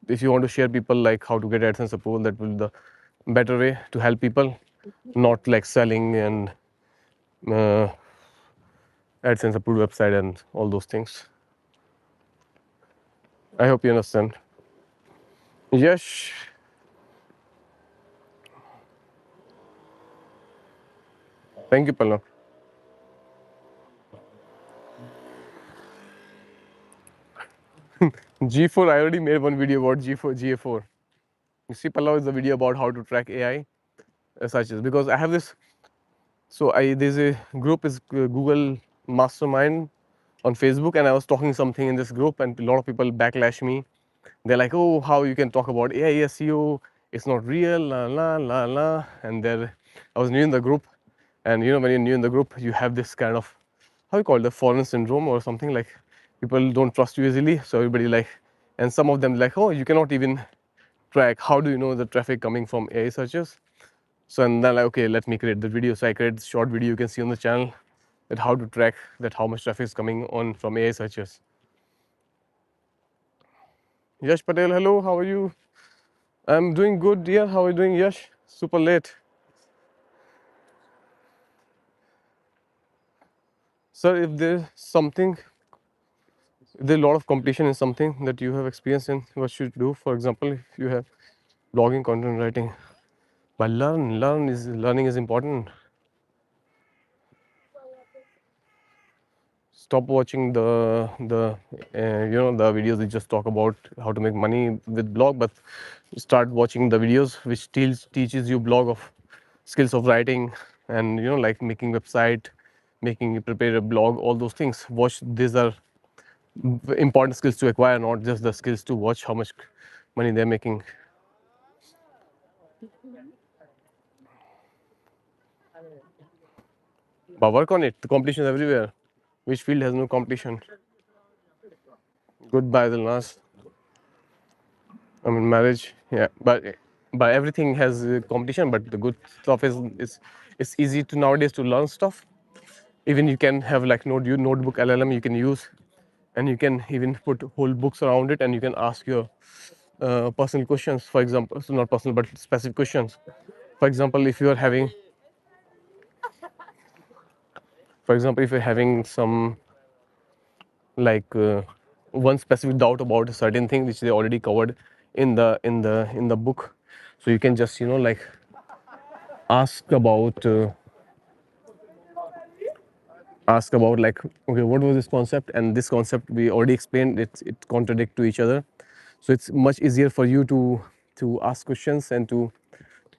If you want to share people like how to get AdSense approval, that will be the better way to help people, not like selling and uh, AdSense approved website and all those things. I hope you understand. Yes. Thank you, Pallab. G4, I already made one video about G4, GA4. You see, Pallab is the video about how to track AI such as, because I have this. So there's a group is Google Mastermind on Facebook, and I was talking something in this group, and a lot of people backlash me. They're like, "Oh, how you can talk about AI SEO? It's not real, la la la la." And there, I was new in the group, and you know when you're new in the group, you have this kind of, how you call it, the foreign syndrome or something, like people don't trust you easily. So everybody like, and some of them like, "Oh, you cannot even track. How do you know the traffic coming from AI searches?" So and then like, okay, let me create the video. So I created this short video you can see on the channel, that how to track that how much traffic is coming on from AI searches. Yash Patel, hello, how are you? I'm doing good, dear. How are you doing, Yash? Super late. Sir, if there's something, if there's a lot of competition in something that you have experience in, what should you do? For example, if you have blogging, content writing, but learning is important. Stop watching the videos that just talk about how to make money with blog, but start watching the videos which teaches you blog of skills of writing, and like making website, making prepare a blog, all those things. Watch, these are important skills to acquire, not just the skills to watch how much money they're making. But work on it. The competition is everywhere. Which field has no competition? Goodbye the last. I mean, marriage, yeah, but everything has competition. But the good stuff is it's easy to nowadays to learn stuff. Even you can have like notebook LLM you can use, and you can even put whole books around it, and you can ask your personal questions. For example, so not personal but specific questions. For example, if you are having, for example, if you're having some like one specific doubt about a certain thing which they already covered in the book, so you can just like ask about like, okay, what was this concept, and this concept we already explained, it contradict to each other. So it's much easier for you to ask questions and to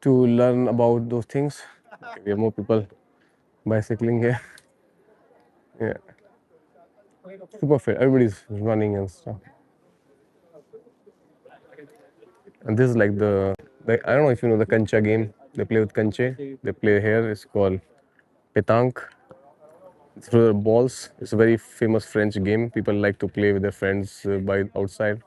learn about those things. Okay, we have more people bicycling here. Yeah, super fit, everybody's running and stuff. And this is like I don't know if you know the kancha game. They play with kanche. They play here. It's called petanque. throw the balls. It's a very famous French game. People like to play with their friends by outside.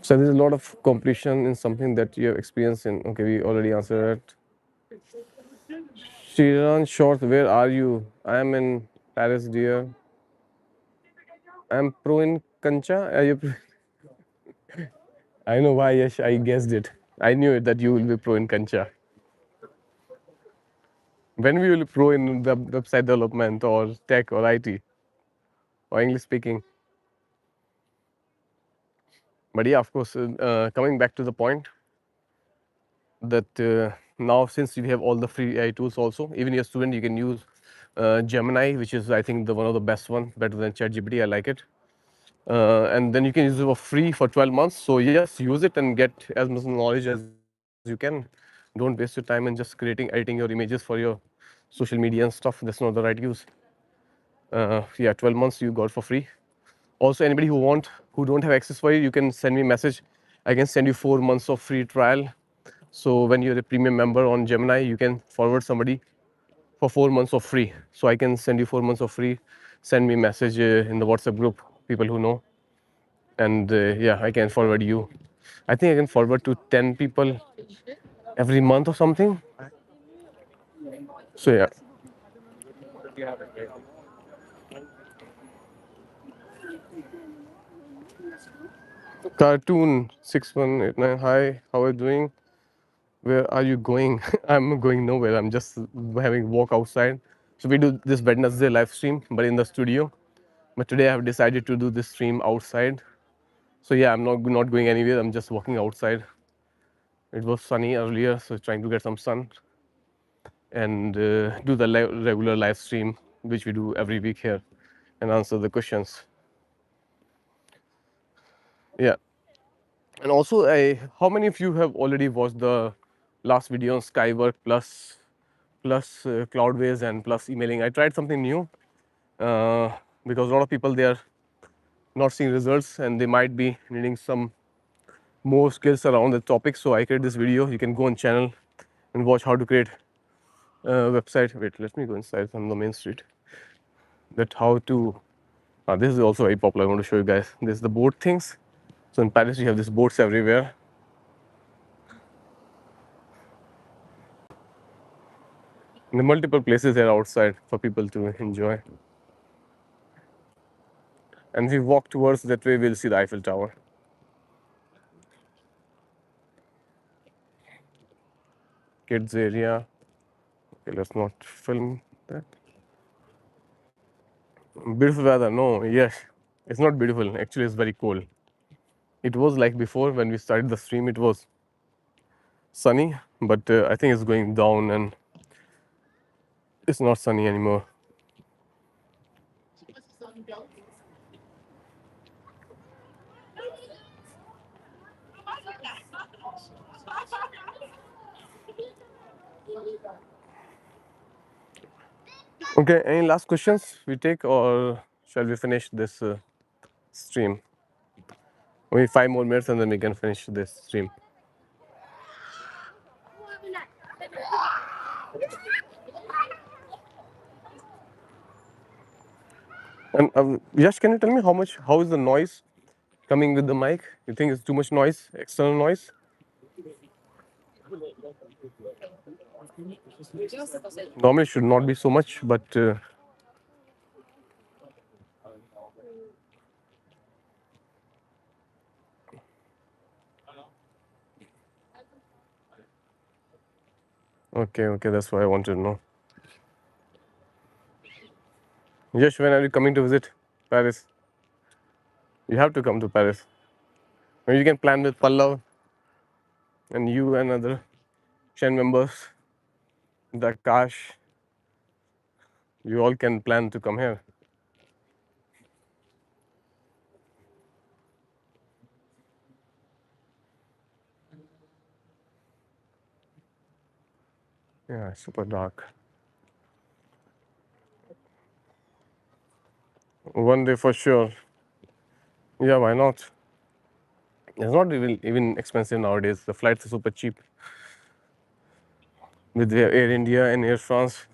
So there's a lot of competition in something that you have experienced in. Okay, we already answered it. Shiran Short, where are you? I am in Paris, dear. I'm pro in Kancha. Are you? I know why. Yes, I guessed it. I knew it that you will be pro in Kancha. When we will pro in website development or tech or IT or English speaking. But yeah, of course, coming back to the point that now since we have all the free AI tools also, even your student, you can use Gemini, which is I think the one of the best one, better than ChatGPT. I like it. And then you can use it for free for 12 months. So yes, use it and get as much knowledge as you can. Don't waste your time in just editing your images for your social media and stuff. That's not the right use. Yeah, 12 months you got for free. Also, anybody who don't have access for it, you can send me a message. I can send you 4 months of free trial. So when you're a premium member on Gemini, you can forward somebody for 4 months of free. So I can send you 4 months of free. Send me a message in the WhatsApp group, people who know, and yeah, I can forward you. I think I can forward to 10 people every month or something. So yeah, cartoon 6189. Hi, how are you doing? Where are you going? I'm going nowhere. I'm just having walk outside. So we do this Wednesday live stream, but in the studio. But today I have decided to do this stream outside. So yeah, I'm not going anywhere. I'm just walking outside. It was sunny earlier, so trying to get some sun and do the regular live stream, which we do every week here, and answer the questions. Yeah, and also, how many of you have already watched the last video on Skywork plus Cloudways and plus emailing? I tried something new uh, because a lot of people they are not seeing results and they might be needing some more skills around the topic. So I created this video. You can go on channel and watch how to create a website. Wait, let me go inside from the main street. That how to. This is also very popular. I want to show you guys. This is the board things. So in Paris, you have these boards everywhere. And the multiple places here outside for people to enjoy. And if we walk towards that way, we'll see the Eiffel Tower. Kids area. Okay, let's not film that. Beautiful weather. No, yes, it's not beautiful. Actually, it's very cold. It was like before when we started the stream. It was sunny, but I think it's going down and it's not sunny anymore. Okay, any last questions we take, or shall we finish this stream? Only 5 more minutes and then we can finish this stream. And Yash, can you tell me how is the noise coming with the mic? You think it's too much noise, external noise? Normally it should not be so much, but okay, okay, that's what I wanted to know. Yash, when are you coming to visit Paris? You have to come to Paris. Maybe you can plan with Pallav and you and other Shen members, the Kash. You all can plan to come here. Yeah, super dark. One day for sure. Yeah, why not? It's not even expensive nowadays. The flights are super cheap with the Air India and Air France.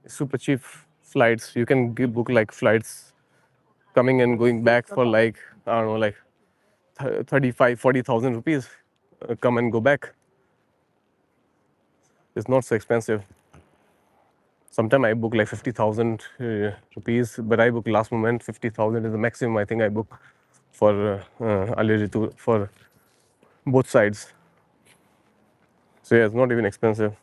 Super cheap flights. You can book like flights coming and going back for like I don't know, like 35, 40,000 rupees. Come and go back. It's not so expensive. Sometimes I book like 50,000 rupees, but I book last moment. 50,000 is the maximum I think I book for for both sides. So yeah, it's not even expensive.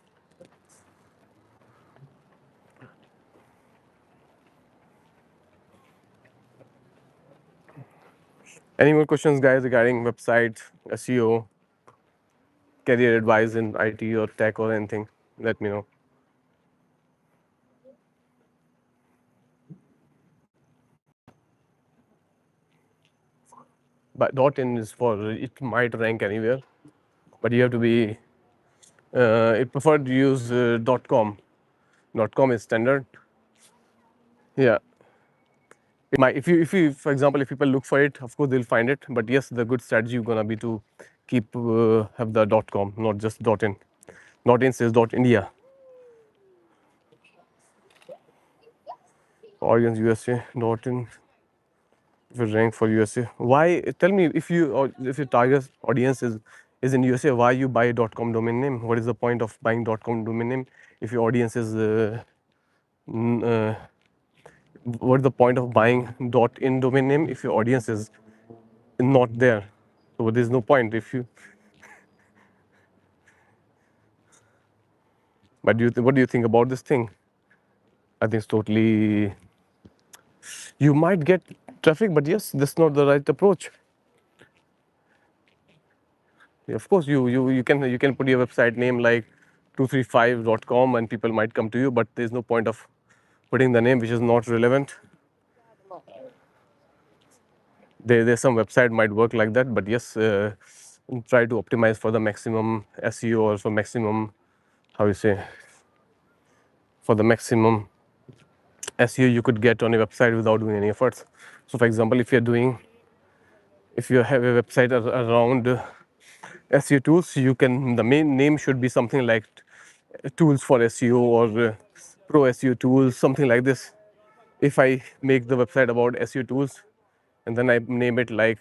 Any more questions, guys, regarding website, SEO, career advice in IT or tech or anything? Let me know. But .in is for it might rank anywhere, but you have to be. It preferred to use .com. .com is standard. Yeah, it might if you for example if people look for it, of course they'll find it. But yes, the good strategy gonna be to keep have the .com, not just .in. .in says .india. Audience USA .in will rank for USA. Why? Tell me if you or if your target audience is in USA, why you buy a .com domain name? What is the point of buying .com domain name if your audience is n- uh, what's the point of buying .in domain name if your audience is not there? So there's no point if you. But what do you think about this thing? I think it's totally. You might get traffic, but yes, that's not the right approach. Of course, you can put your website name like 235.com and people might come to you, but there's no point of putting the name which is not relevant. There's some website might work like that, but yes, try to optimize for the maximum SEO or for maximum, how you say, for the maximum SEO you could get on a website without doing any efforts. So, for example, if you have a website around SEO tools, you can the main name should be something like tools for SEO or pro SEO tools, something like this. If I make the website about SEO tools and then I name it like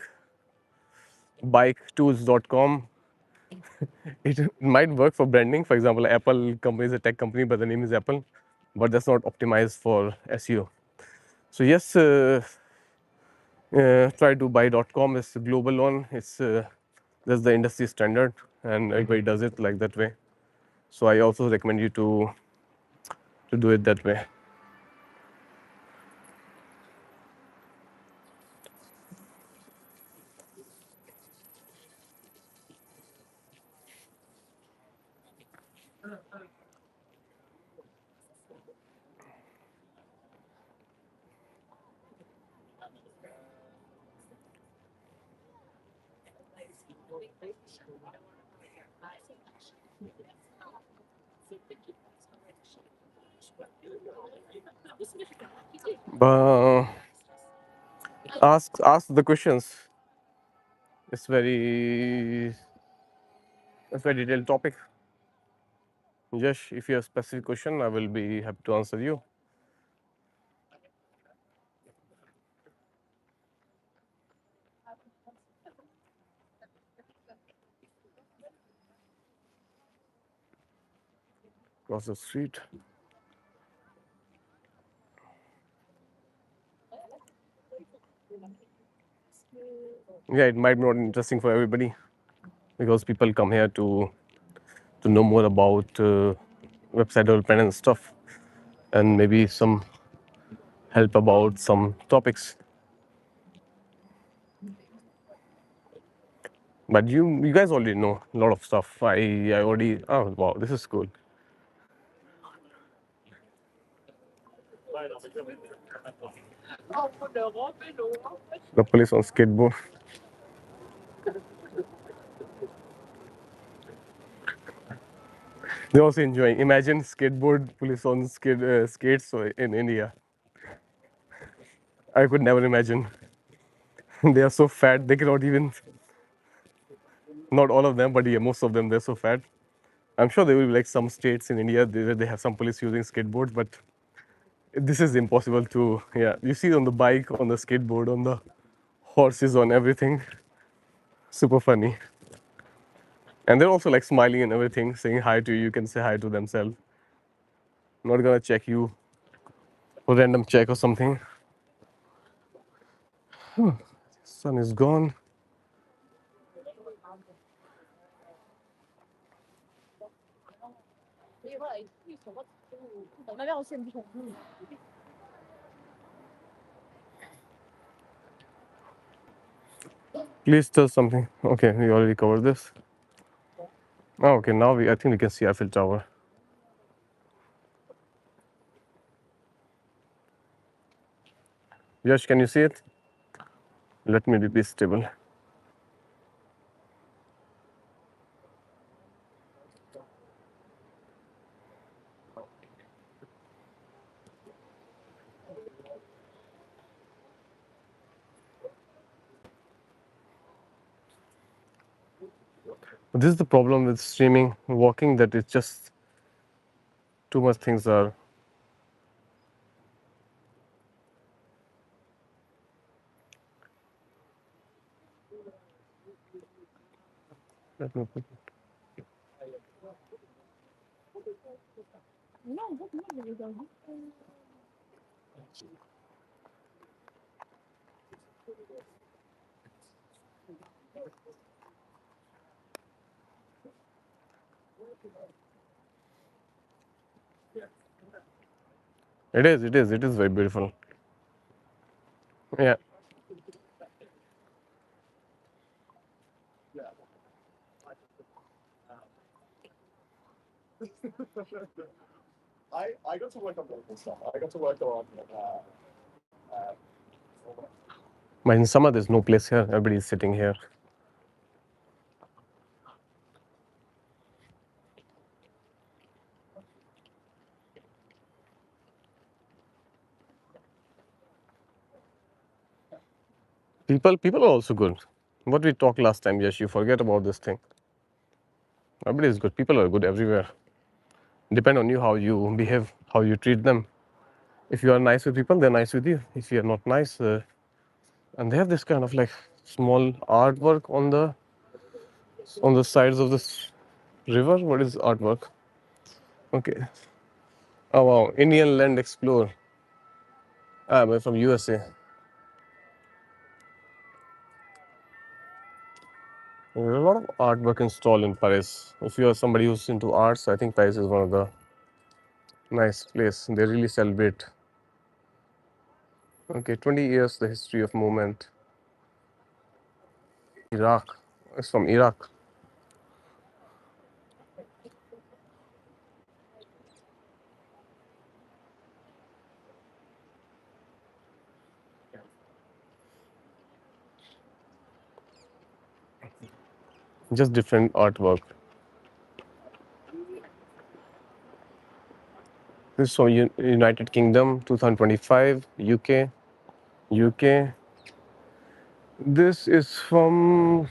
biketools.com, it might work for branding. For example, Apple company is a tech company, but the name is Apple, but that's not optimized for SEO. So yes, try to buy.com. It's a global one. It's that's the industry standard, and everybody does it like that way. So I also recommend you to do it that way. But ask the questions. It's very detailed topic. Yes, if you have specific question, I will be happy to answer you. Across the street. Yeah, it might be not interesting for everybody because people come here to know more about website development and stuff, and maybe some help about some topics. But you guys already know a lot of stuff. I already. Oh wow, this is cool. The police on skateboard. They're also enjoying. Imagine skateboard police on skates in India. I could never imagine. They are so fat they cannot even. Not all of them, but yeah, most of them, they're so fat. I'm sure there will be like some states in India where they have some police using skateboards, but this is impossible to, yeah. You see on the bike, on the skateboard, on the horses, on everything. Super funny. And they're also like smiling and everything, saying hi to you. You can say hi to themselves. Not gonna check you for random check or something. Sun is gone. Please tell something. Okay, we already covered this. Oh, okay, now I think we can see Eiffel Tower. Yash, can you see it? Let me be stable. This is the problem with streaming, walking, that it's just too much things are. Let me put. It is very beautiful. Yeah. But in summer, there's no place here. Everybody's sitting here. People are also good. What we talked last time, yes, you forget about this thing. Everybody is good. People are good everywhere. Depend on you how you behave, how you treat them. If you are nice with people, they're nice with you. If you are not nice, and they have this kind of like small artwork on the sides of this river. What is artwork? Okay. Oh wow, Indian Land Explorer. I'm from USA. There's a lot of artwork installed in Paris. If you are somebody who's into arts, I think Paris is one of the nice place. They really celebrate. Okay, 20 years, the history of movement. Iraq. It's from Iraq. Just different artwork. This is from United Kingdom, 2025, UK. UK. This is from,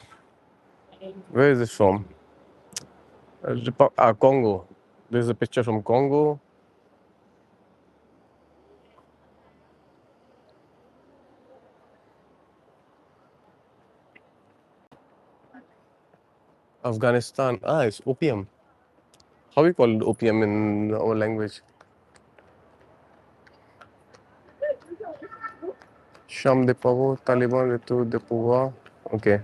where is this from? Congo. There's a picture from Congo. Afghanistan. It's opium. How we call it opium in our language? Sham de Pavo, Taliban, Ritu de Puwa. Okay.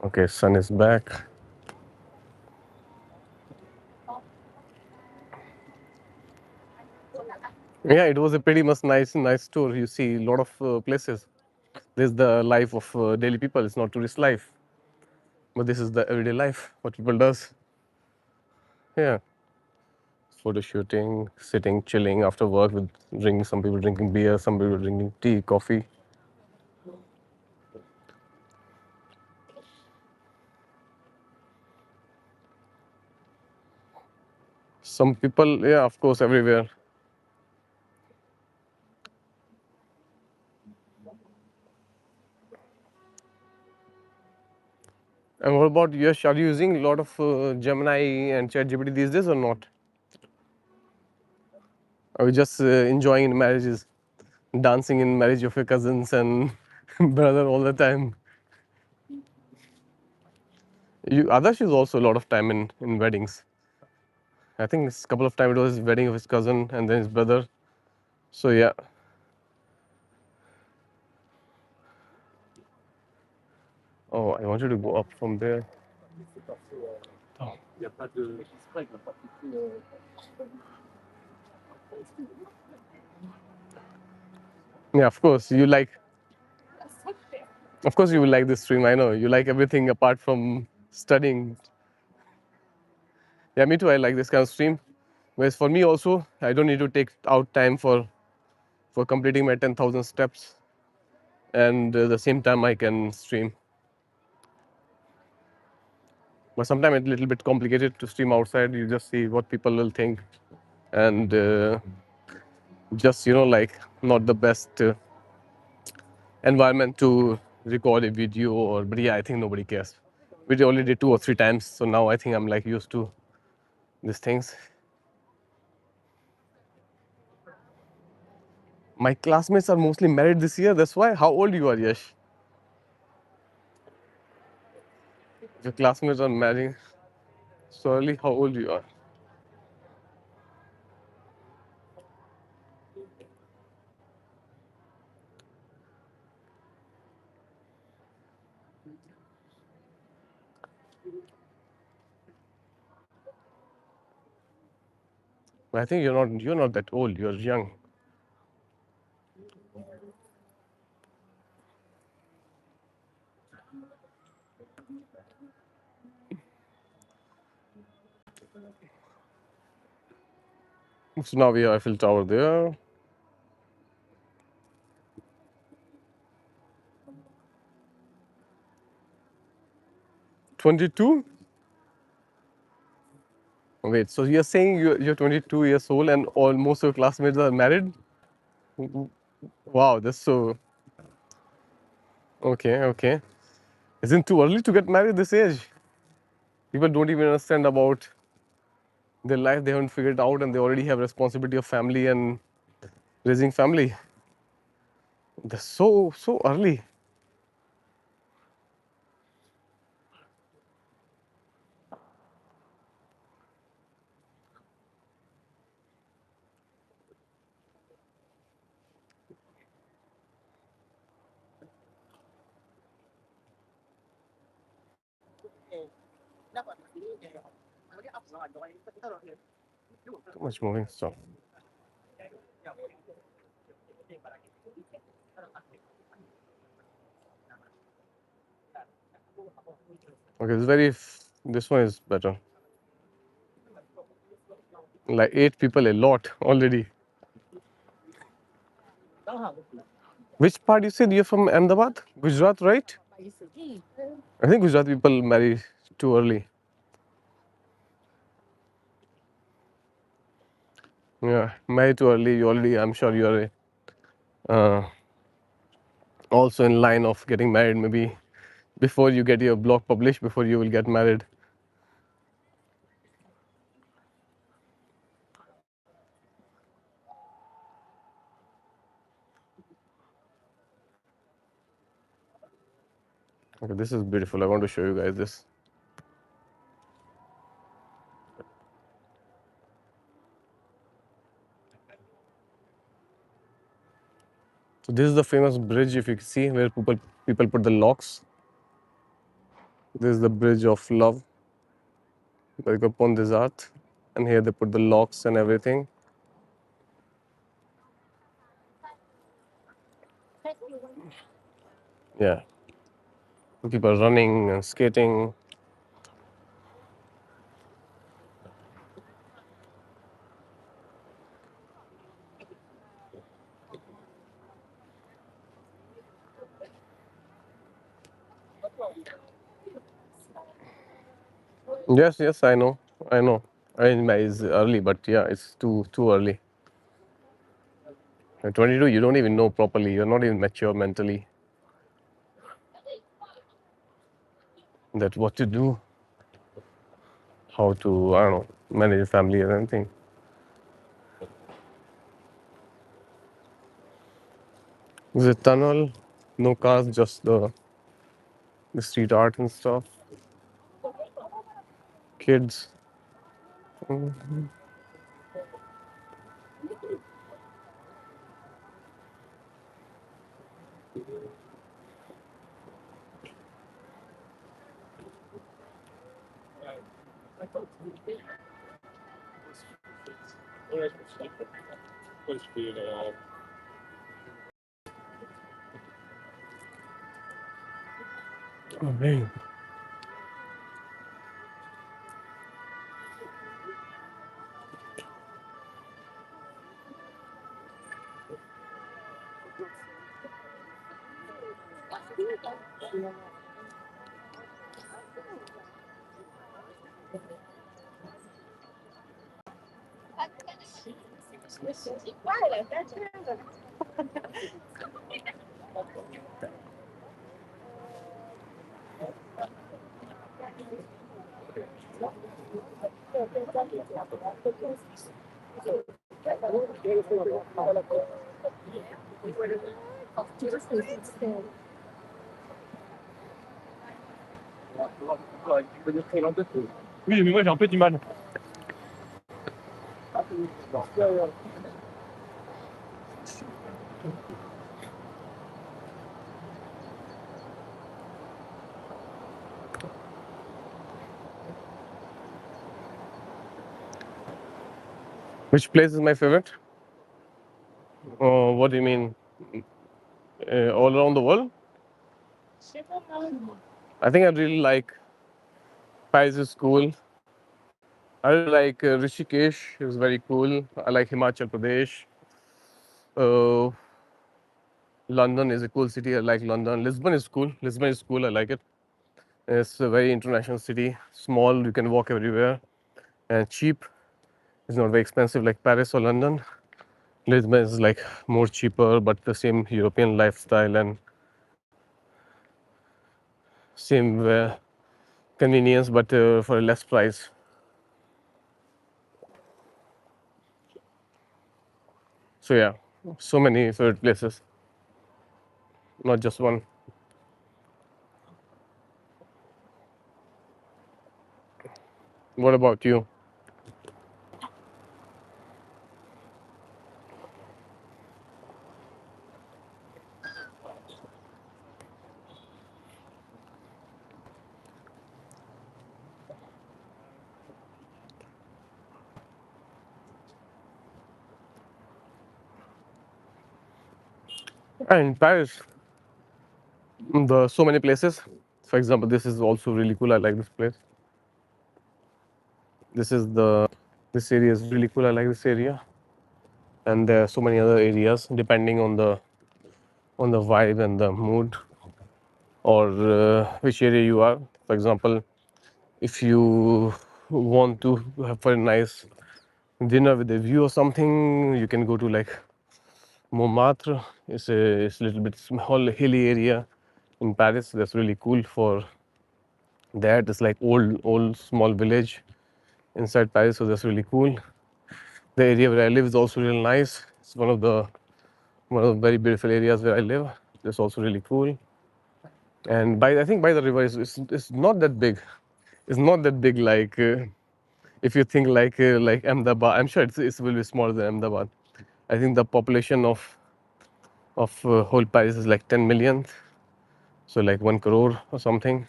Okay, sun is back. Yeah, it was a pretty much nice tour. You see a lot of places. This is the life of daily people. It's not tourist life, but this is the everyday life. What people does. Yeah. photo shooting, sitting, chilling after work with drinking. Some people drinking beer, some people drinking tea, coffee. Some people, yeah, of course, everywhere. And what about Yash? Are you using a lot of Gemini and ChatGPT these days or not? Are you just enjoying in marriages, dancing in marriage of your cousins and brother all the time? Others use also a lot of time in weddings. I think a couple of times it was his wedding of his cousin and then his brother. So yeah. Oh, I wanted to go up from there. Yeah, of course you like. Of course you will like this stream. I know you like everything apart from studying. Yeah, me too. I like this kind of stream. Whereas for me also, I don't need to take out time for completing my 10,000 steps, and the same time I can stream. But sometimes it's a little bit complicated to stream outside. You just see what people will think, and just like not the best environment to record a video. Or but yeah, I think nobody cares. We only did 2 or 3 times, so now I think I'm like used to these things. My classmates are mostly married this year. That's why. How old you are, Yash? Your classmates are marrying so early. How old you are? I think you're not that old. You're young. So now we have Eiffel Tower there. 22. Wait, so you're saying you're 22 years old and almost your classmates are married? Wow, that's so okay. Okay, isn't too early to get married this age? People don't even understand about their life. They haven't figured it out, and they already have responsibility of family and raising family. That's so early. Too much moving stuff. Okay, this one is better. Like 8 people, a lot already. Which part you said you're from Ahmedabad, Gujarat, right? I think Gujarat people marry too early. Yeah, marry too early. You already, I'm sure you are also in line of getting married. Maybe before you get your blog published, before you will get married. Okay, this is beautiful. I want to show you guys this. So this is the famous bridge. If you see where people put the locks. This is the bridge of love. Like upon this art, and here they put the locks and everything. Yeah, people running and skating. Yes, yes, I know. I know. Arranged marriage is early, but yeah, it's too early. At 22, you don't even know properly. You're not even mature mentally. That what to do, how to, I don't know, manage a family or anything. Is it tunnel? No cars, just the street art and stuff. Kids. Mhm. Oh, man. Oui, mais moi j'ai un peu du mal. Which place is my favorite? What do you mean? All around the world? I think I really like Paris is cool. I really like Rishikesh. It's very cool. I like Himachal Pradesh. Uh, London is a cool city. I like London. Lisbon is cool. Lisbon is cool. I like it. It's a very international city. Small. You can walk everywhere and cheap. It's not very expensive like Paris or London. Lisbon is like more cheaper, but the same European lifestyle and same convenience, but for a less price. So yeah, so many favorite places, not just one. What about you? And Paris, the so many places. For example, this is also really cool. I like this place. This is this area is really cool. I like this area, and there are so many other areas depending on the vibe and the mood or which area you are. For example, if you want to have a nice dinner with a view or something, you can go to like Montmartre. It's a little bit small hilly area in Paris. That's really cool for that. It's like old small village inside Paris, so that's really cool. The area where I live is also really nice. It's one of the very beautiful areas where I live. That's also really cool. And by I think by the river it's not that big. It's not that big like if you think like Ahmedabad. I'm sure it will be smaller than Ahmedabad. I think the population of whole Paris is like 10 million, so like 1 crore or something.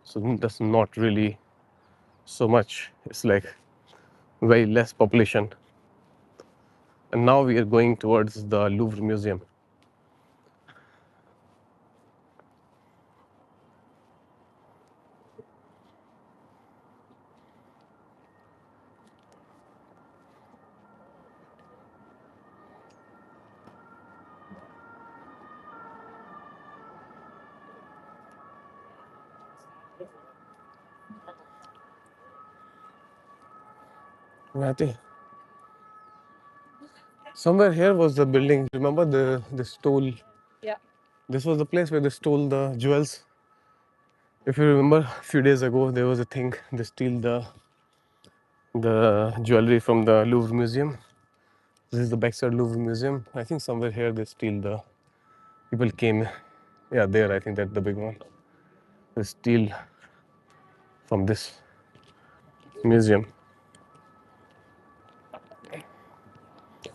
So that's not really so much. It's like very less population. And now we are going towards the Louvre Museum. I think somewhere here was the building. Remember the stole? Yeah. This was the place where they stole the jewels. If you remember, a few days ago there was a thing. They steal the jewelry from the Louvre Museum. This is the backside Louvre Museum. I think somewhere here they steal the people came. Yeah, there. I think that's the big one. They steal from this museum.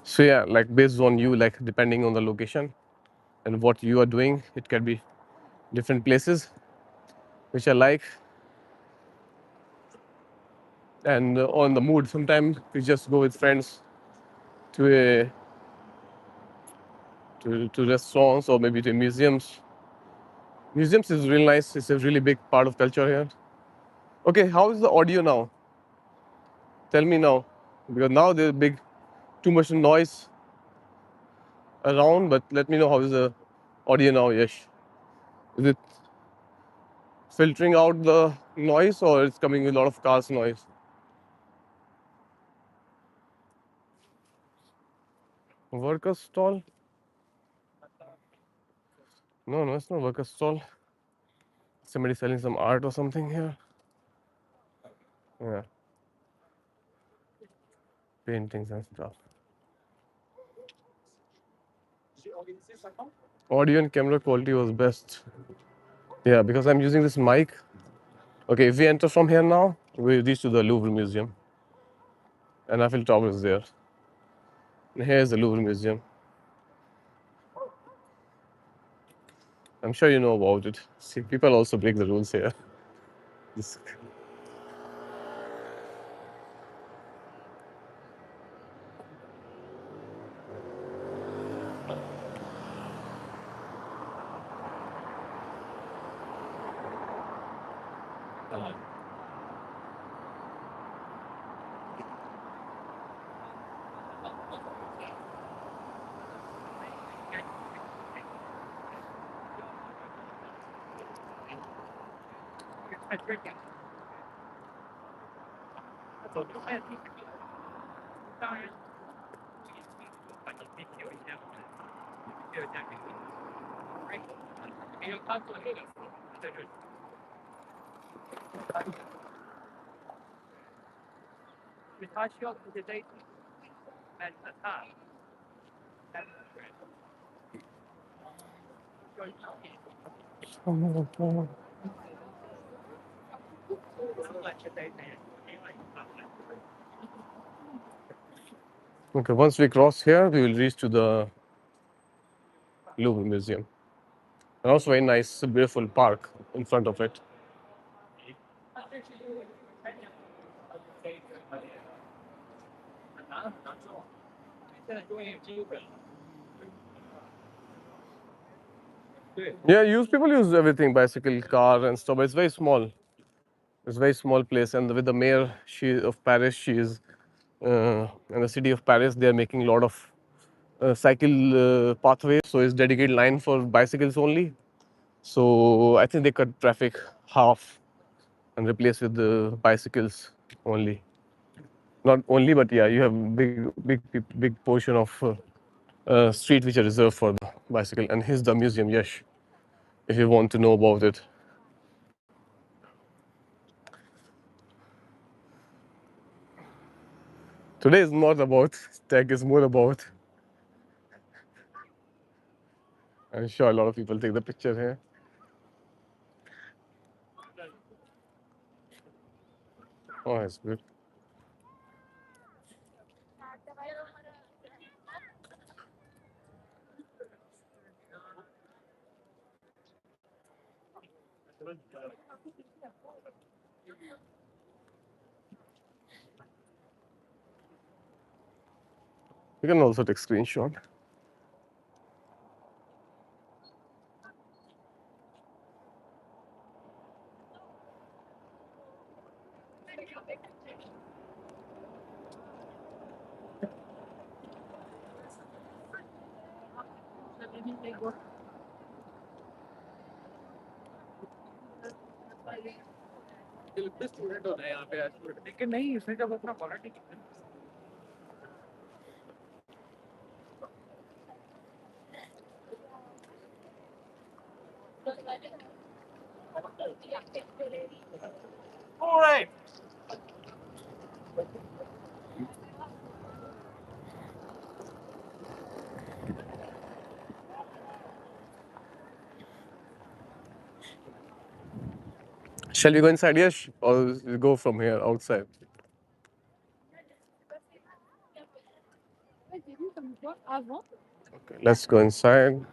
So yeah, like based on you, like depending on the location and what you are doing, it can be different places which I like, and on the mood. Sometimes we just go with friends to a to restaurants or maybe to museums. Museums is really nice. It's a really big part of culture here. Okay, how is the audio now? Tell me now, because now there's big, too much noise around. But let me know how is the audio now, Yash. Is it filtering out the noise or it's coming with a lot of cars noise? Worker stall? No, no, it's not worker stall. Somebody selling some art or something here. Yeah, paintings and stuff. Audio and camera quality was best. Yeah, because I'm using this mic. Okay, if we enter from here now, we reach to the Louvre Museum. And Eiffel Tower is there. And here's the Louvre Museum. I'm sure you know about it. See, people also break the rules here. This, okay, once we cross here, we will reach to the Louvre Museum. And also a nice, beautiful park in front of it. Yeah, people use everything, bicycle, car, and stuff. But it's very small. It's a very small place, and with the mayor of Paris, she is in the city of Paris. They are making a lot of cycle pathways, so it's dedicated line for bicycles only. So I think they cut traffic half and replace with the bicycles only. Not only, but yeah, you have big portion of street which are reserved for the bicycle. And here's the museum, Yash, if you want to know about it. Today is not about tech; it's more about. I'm sure a lot of people take the picture here. Oh, it's good. You can also take screenshot. Shall we go inside here or we go from here outside? Okay, let's go inside.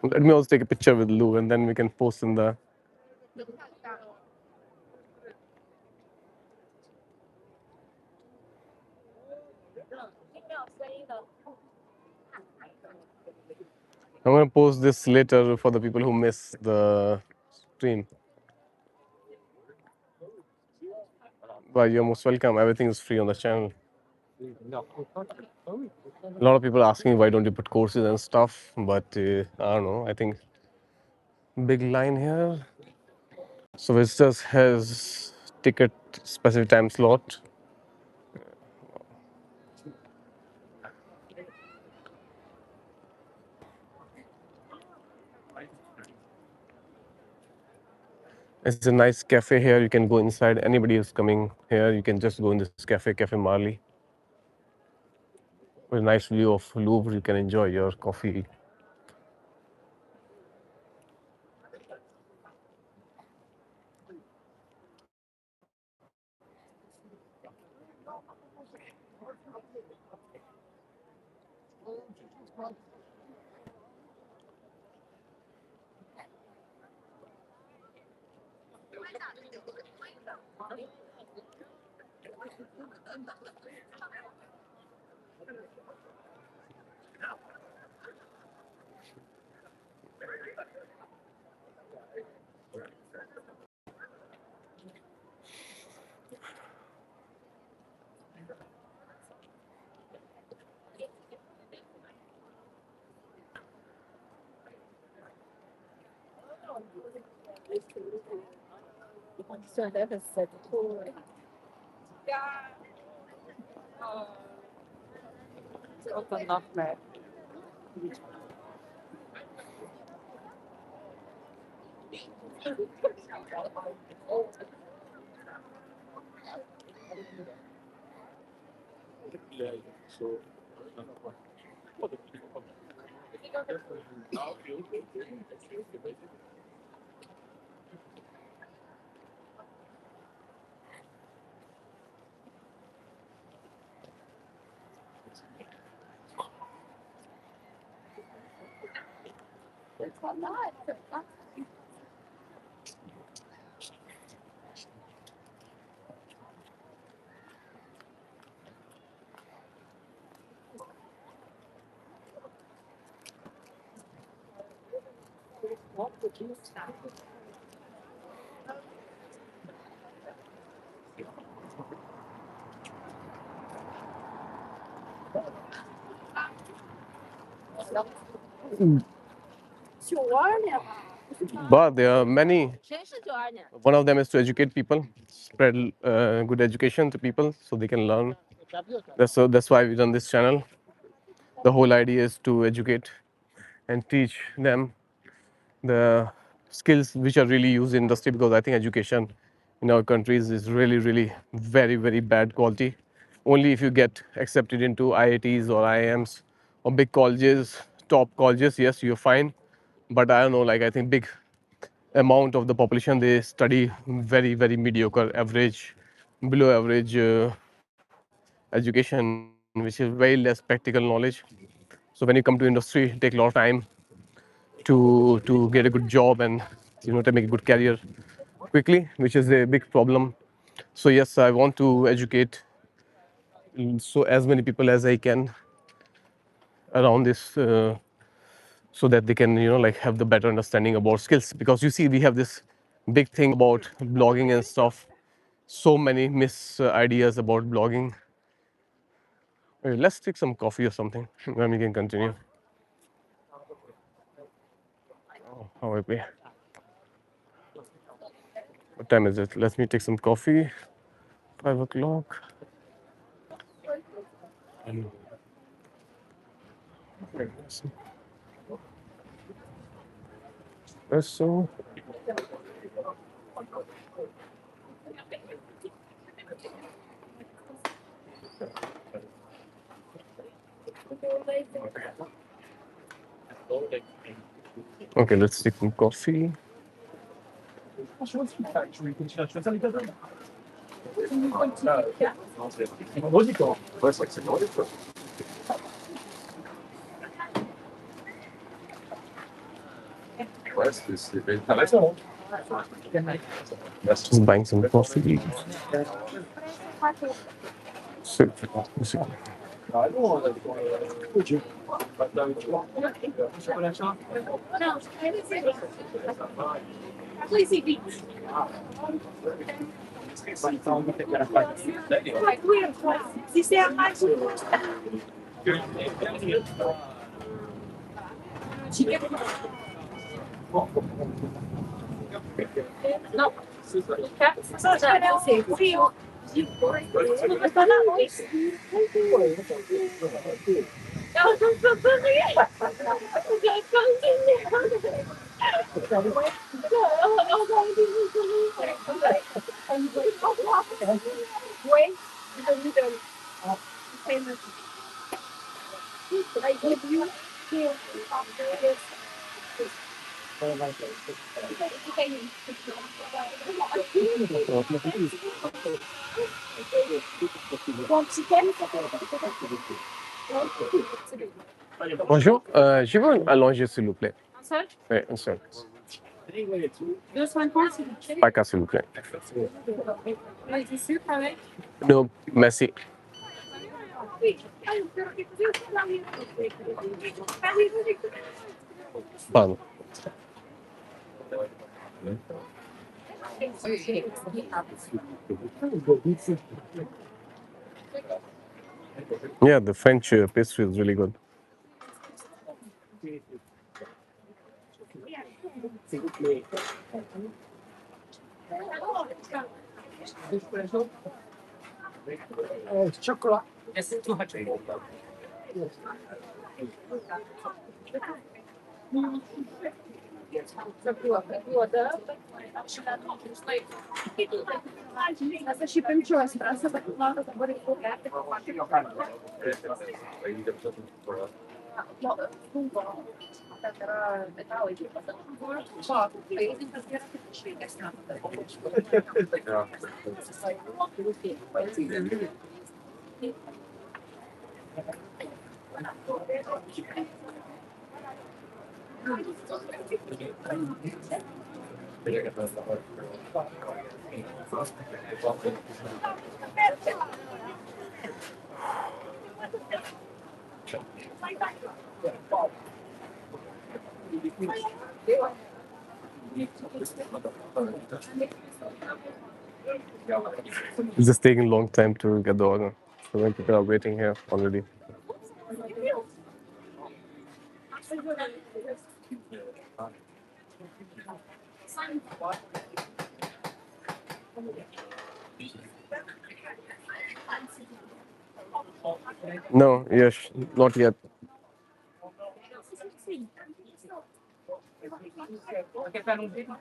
Let me also take a picture with Lou and then we can post in the. I'm gonna post this later for the people who miss the stream. But you're most welcome. Everything is free on the channel. A lot of people asking why don't you put courses and stuff, but I don't know. I think big line here. So visitors has ticket specific time slot. It's a nice cafe here. You can go inside. Anybody who's coming here, you can just go in this cafe, Cafe Marley. With a nice view of Louvre, you can enjoy your coffee. But there are many. One of them is to educate people, spread good education to people so they can learn. That's why we run this channel. The whole idea is to educate and teach them the skills which are really used in industry, because I think education in our countries is really very bad quality. Only if you get accepted into IITs or IIMs or big colleges, top colleges, yes, you're fine. But I don't know, like I think big amount of the population, they study very mediocre, average, below average education, which is very less practical knowledge. So when you come to industry, it take a lot of time to get a good job and to make a good career quickly, which is a big problem. So yes, I want to educate so as many people as I can around this, so that they can like have the better understanding about skills. Because you see, we have this big thing about blogging and stuff. So many mis ideas about blogging. Let's take some coffee or something, then we can continue. Oh, how I play. What time is it? Let me take some coffee. 5 o'clock. Espresso. Okay, let's take some coffee. Just buying some coffee. So, bonjour, je veux un allongé s'il vous plaît. Oui, un seul. Pas qu'un s'il vous plaît. Non, merci. Pardon. Yeah, the French pastry is really good. It's just taking a long time to get the order. So many people are waiting here already. No, yes, not yet.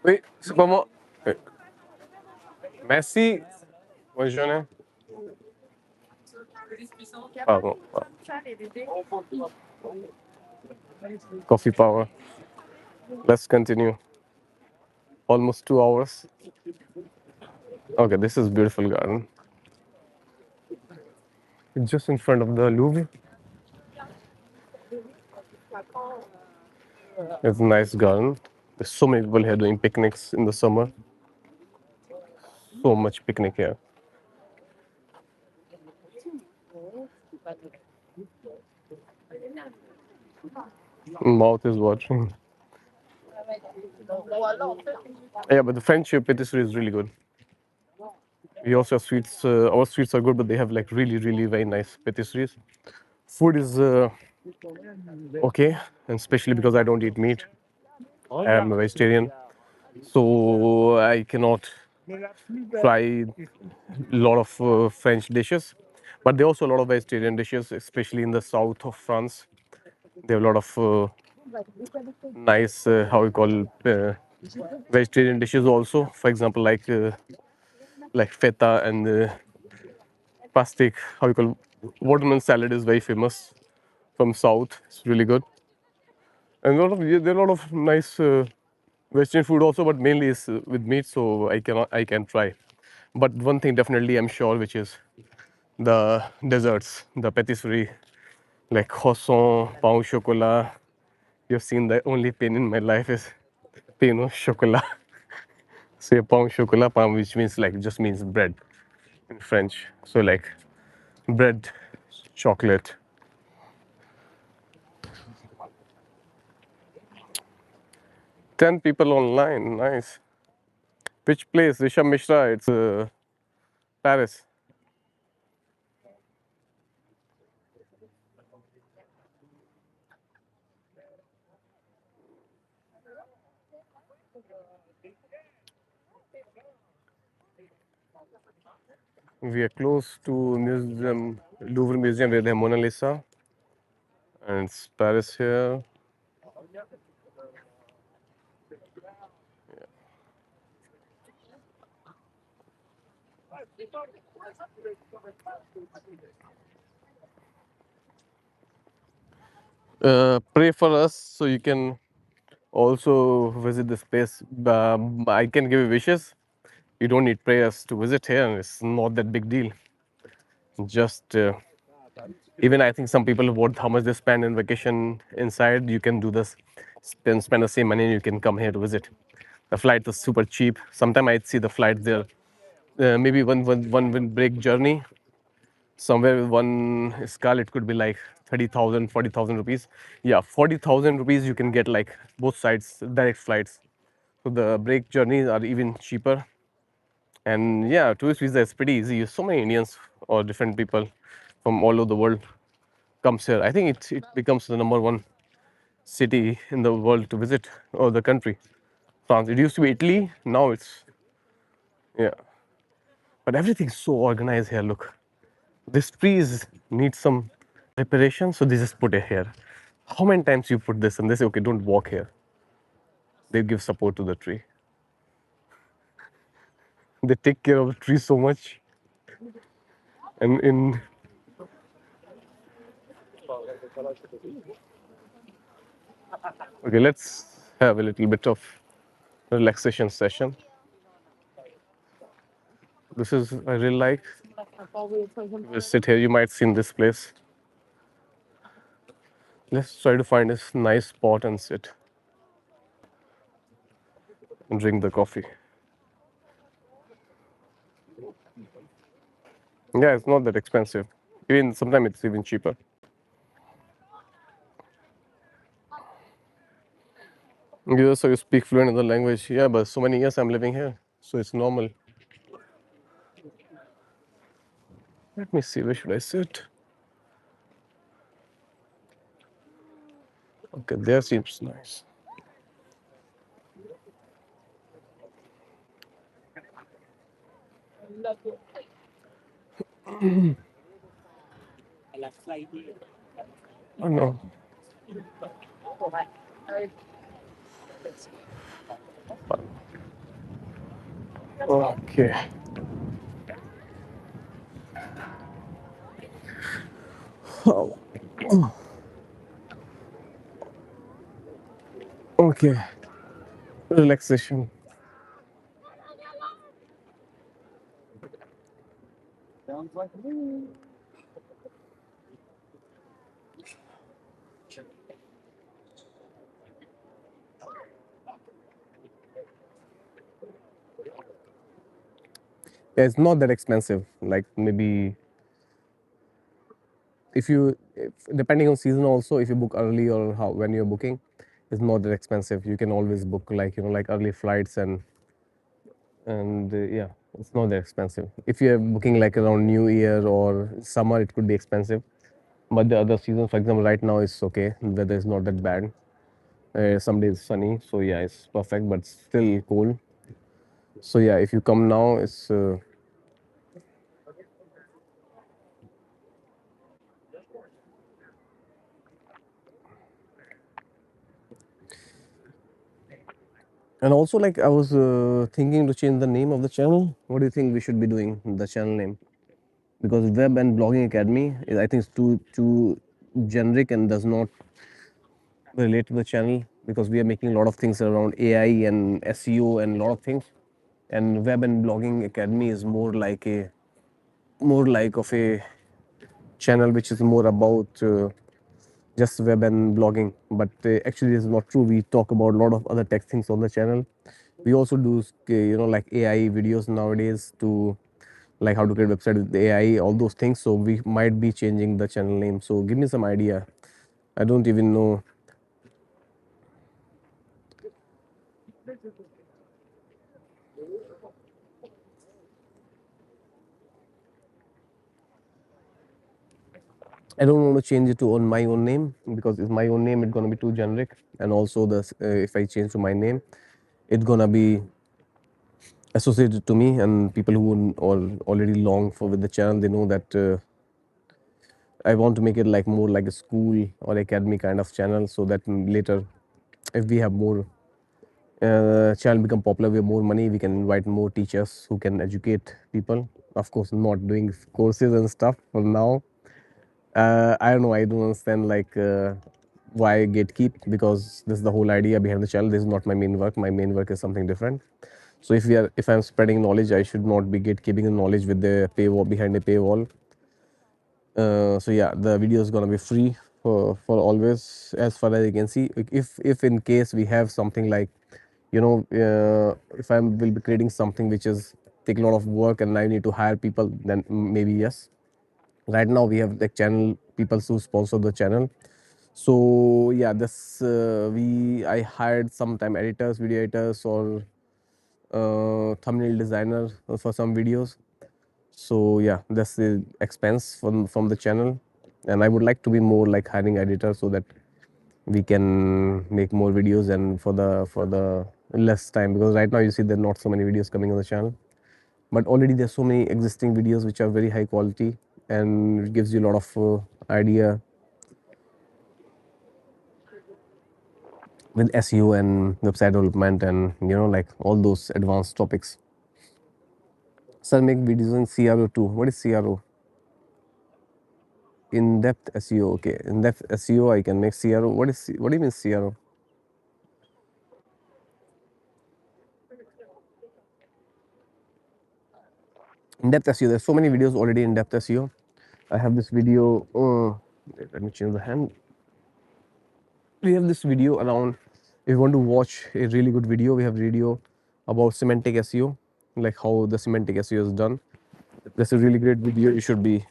Oui, c'est pas moi. Oui. Merci. Bonne journée. Pardon. Coffee power. Let's continue. Almost 2 hours. Okay, this is beautiful garden. It's just in front of the Louvre. It's a nice garden. There's so many people here doing picnics in the summer. so much picnic here. Mouth is watering. Yeah, but the French patisserie is really good. We also have sweets. Our sweets are good, but they have like really, really very nice patisseries. Food is okay, and especially because I don't eat meat. I am a vegetarian, so I cannot try a lot of French dishes. But there are also a lot of vegetarian dishes, especially in the south of France. There are a lot of nice, how we call vegetarian dishes also. For example, like feta and pastic. How you call watermelon salad is very famous from south. It's really good. And there are a lot of nice vegetarian food also, but mainly is with meat. So I can try. But one thing definitely I'm sure, which is the desserts, the patisserie, like croissant, pain au chocolat. You've seen the only pain in my life is pain au chocolat. Say pain au chocolat, pain, which means like just means bread in French. So like bread, chocolate. 10 people online, nice. Which place? Rishabh Mishra, it's Paris. We are close to museum, Louvre Museum where they have Mona Lisa. And it's Paris here. Pray for us so you can also visit this place. I can give you wishes. You don't need prayers to visit here, and it's not that big deal. Just even I think some people what how much they spend in vacation inside, you can do this. Spend the same money, and you can come here to visit. The flight is super cheap. Sometimes I see the flights there. Maybe one break journey somewhere with one skull it could be like 30,000, 40,000 rupees. Yeah, 40,000 rupees you can get like both sides direct flights. So the break journeys are even cheaper. And yeah, tourist visa is pretty easy. So many Indians or different people from all over the world comes here. I think it becomes the number one city in the world to visit, or the country. France. It used to be Italy, now it's, yeah. But everything's so organized here. Look, this trees need some reparation, so they just put it here. How many times you put this and they say, okay, don't walk here. They give support to the tree. They take care of the tree so much. And in okay, let's have a little bit of relaxation session. This is I really like. We'll sit here. You might see in this place. Let's try to find a nice spot and sit and drink the coffee. Yeah, it's not that expensive. Even sometimes it's even cheaper. You so you speak fluent in the language. Yeah, but so many years I'm living here, so it's normal. Let me see, where should I sit? Okay, there seems nice. Oh no. Okay. Oh, okay. Relaxation. It's not that expensive. Like maybe if, depending on season also, if you book early or how when you're booking, it's not that expensive. You can always book like like early flights and yeah, it's not that expensive. If you're booking like around New Year or summer, it could be expensive. But the other seasons, for example, right now it's okay. Weather is not that bad. Some days sunny, so yeah, it's perfect, but still cold. So yeah, if you come now, it's and also like I was thinking to change the name of the channel. What do you think we should be doing the channel name? Because Web and Blogging Academy, I think it's too generic and does not relate to the channel because we are making a lot of things around AI and SEO and a lot of things. And Web and Blogging Academy is more like of a channel which is more about just web and blogging. But actually, this is not true. We talk about a lot of other tech things on the channel. We also do like AI videos nowadays to like how to create website with AI, all those things. So we might be changing the channel name. So give me some idea. I don't even know. I don't want to change it to on my own name because it's my own name. It's gonna be too generic, and also the if I change to my name, it's gonna be associated to me, and people who already long for with the channel, they know that I want to make it like more like a school or academy kind of channel, so that later, if we have more channel become popular, we have more money, we can invite more teachers who can educate people. Of course, not doing courses and stuff for now. I don't know. I don't understand like why gatekeep, because this is the whole idea behind the channel. This is not my main work. My main work is something different. So if I'm spreading knowledge, I should not be gatekeeping the knowledge with the paywall behind the paywall. So yeah, the video is gonna be free for always, as far as you can see. Like, if in case we have something like, if I will be creating something which is take a lot of work and I need to hire people, then maybe yes. Right now we have the channel people who sponsor the channel. So yeah, this we I hired sometime editors, video editors, or thumbnail designers for some videos. So yeah, that's the expense from the channel, and I would like to be more like hiring editor so that we can make more videos and for the less time, because right now you see there are not so many videos coming on the channel, but already there's so many existing videos which are very high quality and it gives you a lot of idea with SEO and website development and like all those advanced topics. So I make videos in CRO too. What is CRO? In-depth SEO. Okay, in-depth SEO. I can make CRO. What do you mean CRO? In-depth SEO. There's so many videos already in-depth SEO. I have this video. Let me change the hand. We have this video around. If you want to watch a really good video, we have video about semantic SEO, like how the semantic SEO is done. That's a really great video. You should be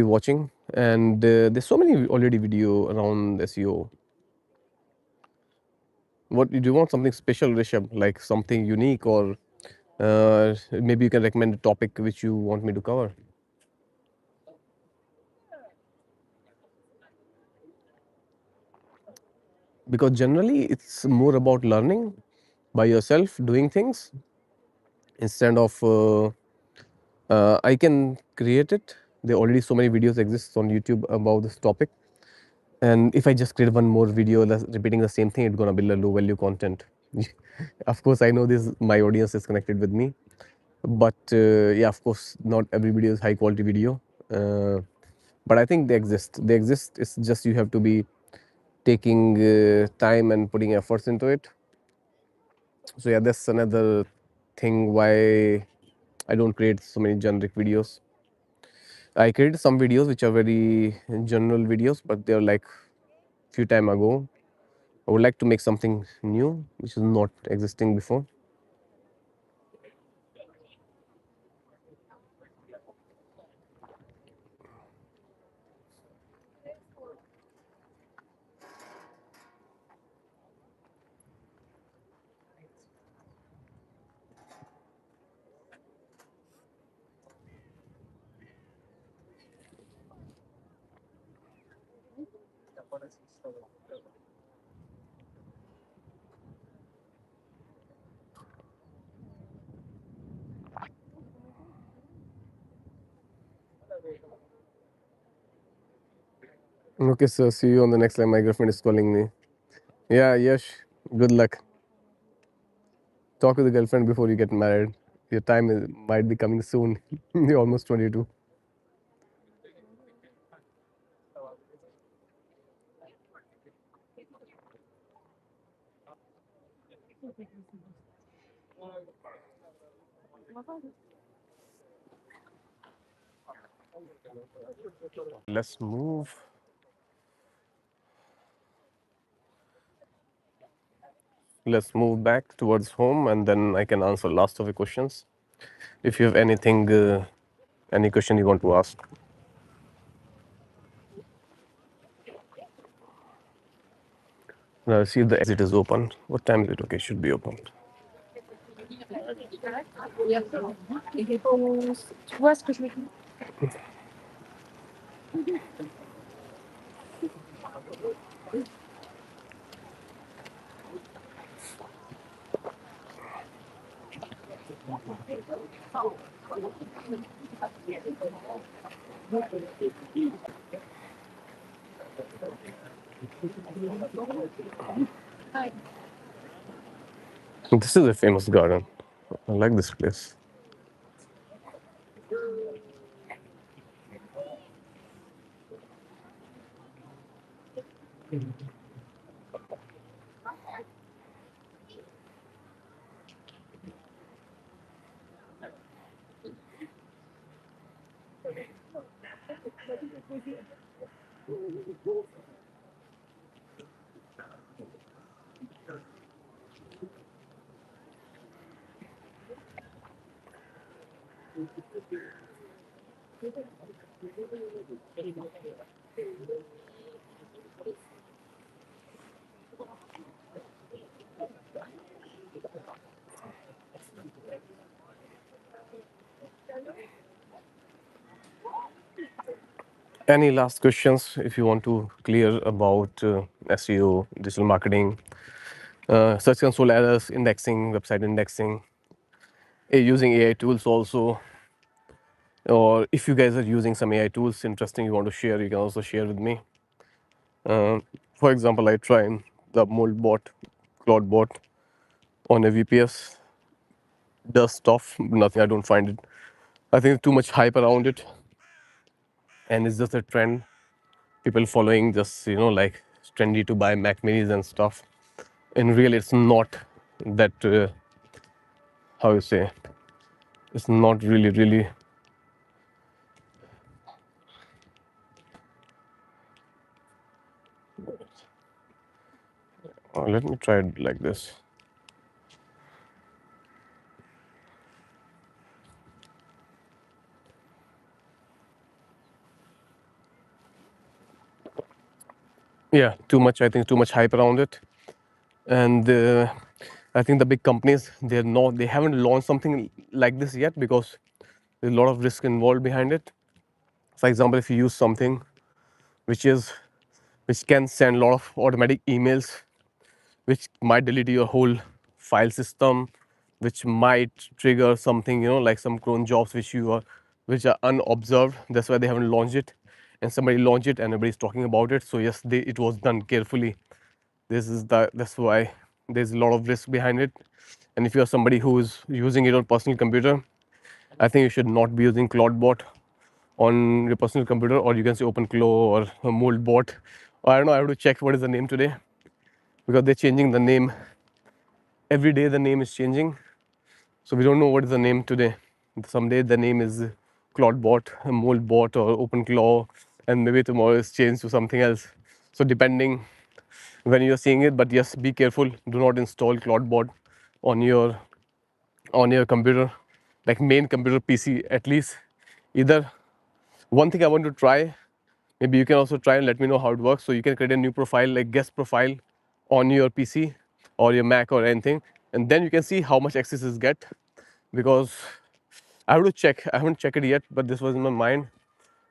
watching. And there's so many already video around SEO. What do you want? Something special, Rishabh? Like something unique, or maybe you can recommend a topic which you want me to cover? Because generally it's more about learning by yourself, doing things instead of I can create it. There are already so many videos exist on YouTube about this topic, and if I just create one more video that's repeating the same thing, it's gonna be low value content. Of course, I know this. My audience is connected with me, but yeah, of course, not every video is high quality video. Uh, but I think they exist. They exist. It's just you have to be taking time and putting efforts into it. So yeah, that's another thing why I don't create so many generic videos. I created some videos which are very general videos, but they're like few time ago. I would like to make something new which is not existing before. Okay, sir. See you on the next line. My girlfriend is calling me. Yeah, yes. Good luck. Talk to the girlfriend before you get married. Your time might be coming soon. You're almost 22. Let's move. Let's move back towards home, and then I can answer last of the questions. If you have anything, any question you want to ask. Now, see if the exit is open. What time is it? Okay, should be open. This is a famous garden. I like this place. Any last questions if you want to clear about SEO, digital marketing, search console errors, indexing, website indexing, using AI tools also, or if you guys are using some AI tools interesting you want to share, you can also share with me. For example, I tried the mold bot, cloud bot on a VPS, does stuff, nothing. I don't find it. I think too much hype around it, and it's just a trend. People following just like it's trendy to buy Mac Minis and stuff. In real, it's not that. How you say? It's not really. Let me try it like this. Yeah, too much. I think too much hype around it, and I think the big companies they haven't launched something like this yet because there's a lot of risk involved behind it. For example, if you use something which is which can send a lot of automatic emails, which might delete your whole file system, which might trigger something, like some clone jobs which are unobserved. That's why they haven't launched it. And somebody launched it and everybody's talking about it. So yes, it was done carefully. That's why there's a lot of risk behind it. And if you're somebody who is using it on personal computer, I think you should not be using CloudBot on your personal computer, or you can say OpenClaw or a MoldBot. Or I don't know. I have to check what is the name today because they're changing the name every day. The name is changing, so we don't know what is the name today. Someday the name is CloudBot, MoldBot, or OpenClaw, and maybe tomorrow is changed to something else. So depending when you're seeing it, but yes, be careful. Do not install CloudBot on your computer, like main computer PC at least. Either one thing I want to try, maybe you can also try and let me know how it works. So you can create a new profile, like guest profile, on your PC or your Mac or anything, and then you can see how much access is get. Because I have to check. I haven't checked it yet, but this was in my mind,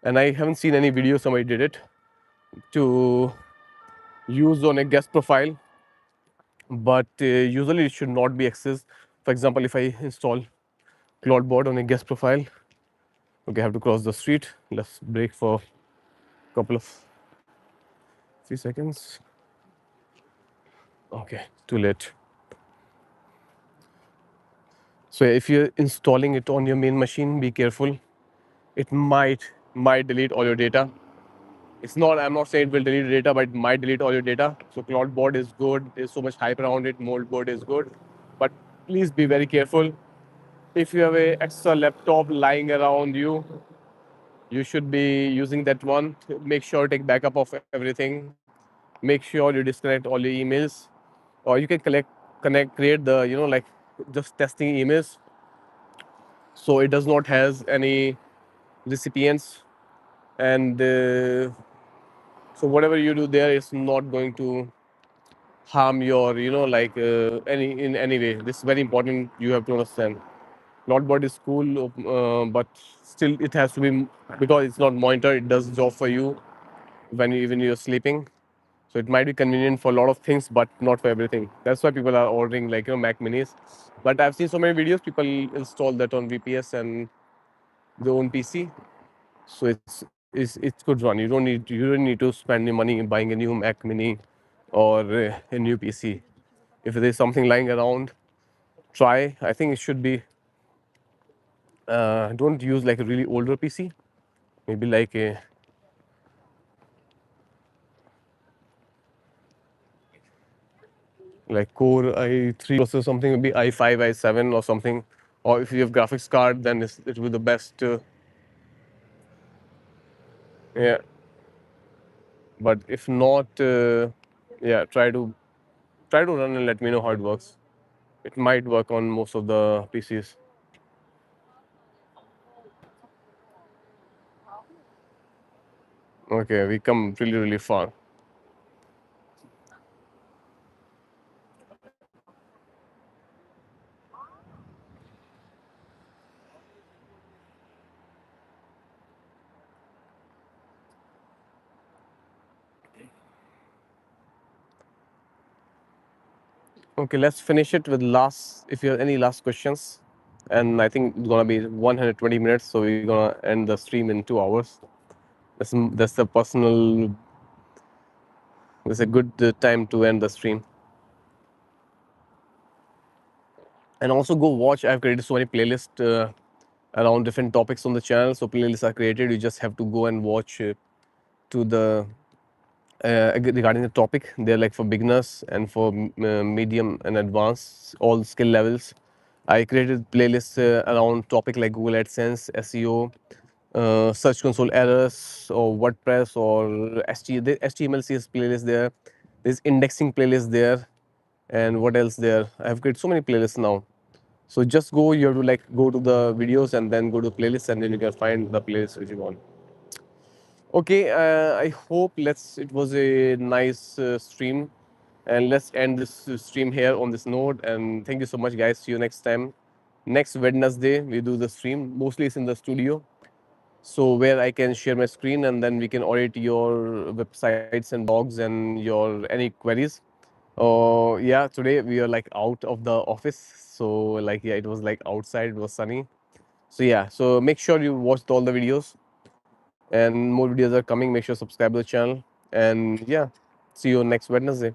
and I haven't seen any video somebody did it to used on a guest profile, but usually it should not be accessed. For example, if I install Cloudboard on a guest profile, okay, I have to cross the street. Let's break for a couple of few seconds. Okay, too late. So if you're installing it on your main machine, be careful. It might delete all your data. It's not. I'm not saying it will delete data, but it might delete all your data. So Cloudboard is good. There's so much hype around it. Moldboard is good, but please be very careful. If you have a extra laptop lying around you, you should be using that one. Make sure take backup of everything. Make sure you disconnect all your emails, or you can create the like just testing emails, so it does not has any recipients, and so whatever you do there is not going to harm your like any in any way. This is very important. You have to understand. Noteboard is cool, but still it has to be, because it's not monitor. It does job for you when even you're sleeping. So it might be convenient for a lot of things, but not for everything. That's why people are ordering like Mac Minis. But I've seen so many videos people install that on VPS and their own PC. So it could run. You don't need to spend your money buying a new Mac Mini or a new PC. If there's something lying around, try. I think it should be. Don't use like a really older PC. Maybe like a like Core i3 or something. Maybe i5, i7 or something. Or if you have graphics card, then it will be the best. Yeah, but if not, yeah, try to run and let me know how it works. It might work on most of the PCs. Okay, we come really, really far. Okay, let's finish it with last. If you have any last questions, and I think it's gonna be 120 minutes, so we're gonna end the stream in 2 hours. That's the personal. That's a good time to end the stream. And also go watch. I've created so many playlists around different topics on the channel. So playlists are created. You just have to go and watch to the regarding the topic. They're like for beginners and for medium and advanced, all skill levels. I created playlists around topic like Google AdSense, SEO, Search Console errors, or WordPress, or HTML, CSS playlist there. There's indexing playlist there, and what else there? I have created so many playlists now. So just go. You have to like go to the videos and then go to playlists, and then you can find the playlist which you want. Okay, I hope it was a nice stream, and let's end this stream here on this note. And thank you so much, guys. See you next time. Next Wednesday we do the stream. Mostly it's in the studio, so where I can share my screen and then we can audit your websites and blogs and your any queries. Oh yeah, today we are like out of the office, so like yeah, it was like outside. It was sunny. So yeah, so make sure you watched all the videos, and more videos are coming. Make sure subscribe to the channel, and yeah, see you next Wednesday.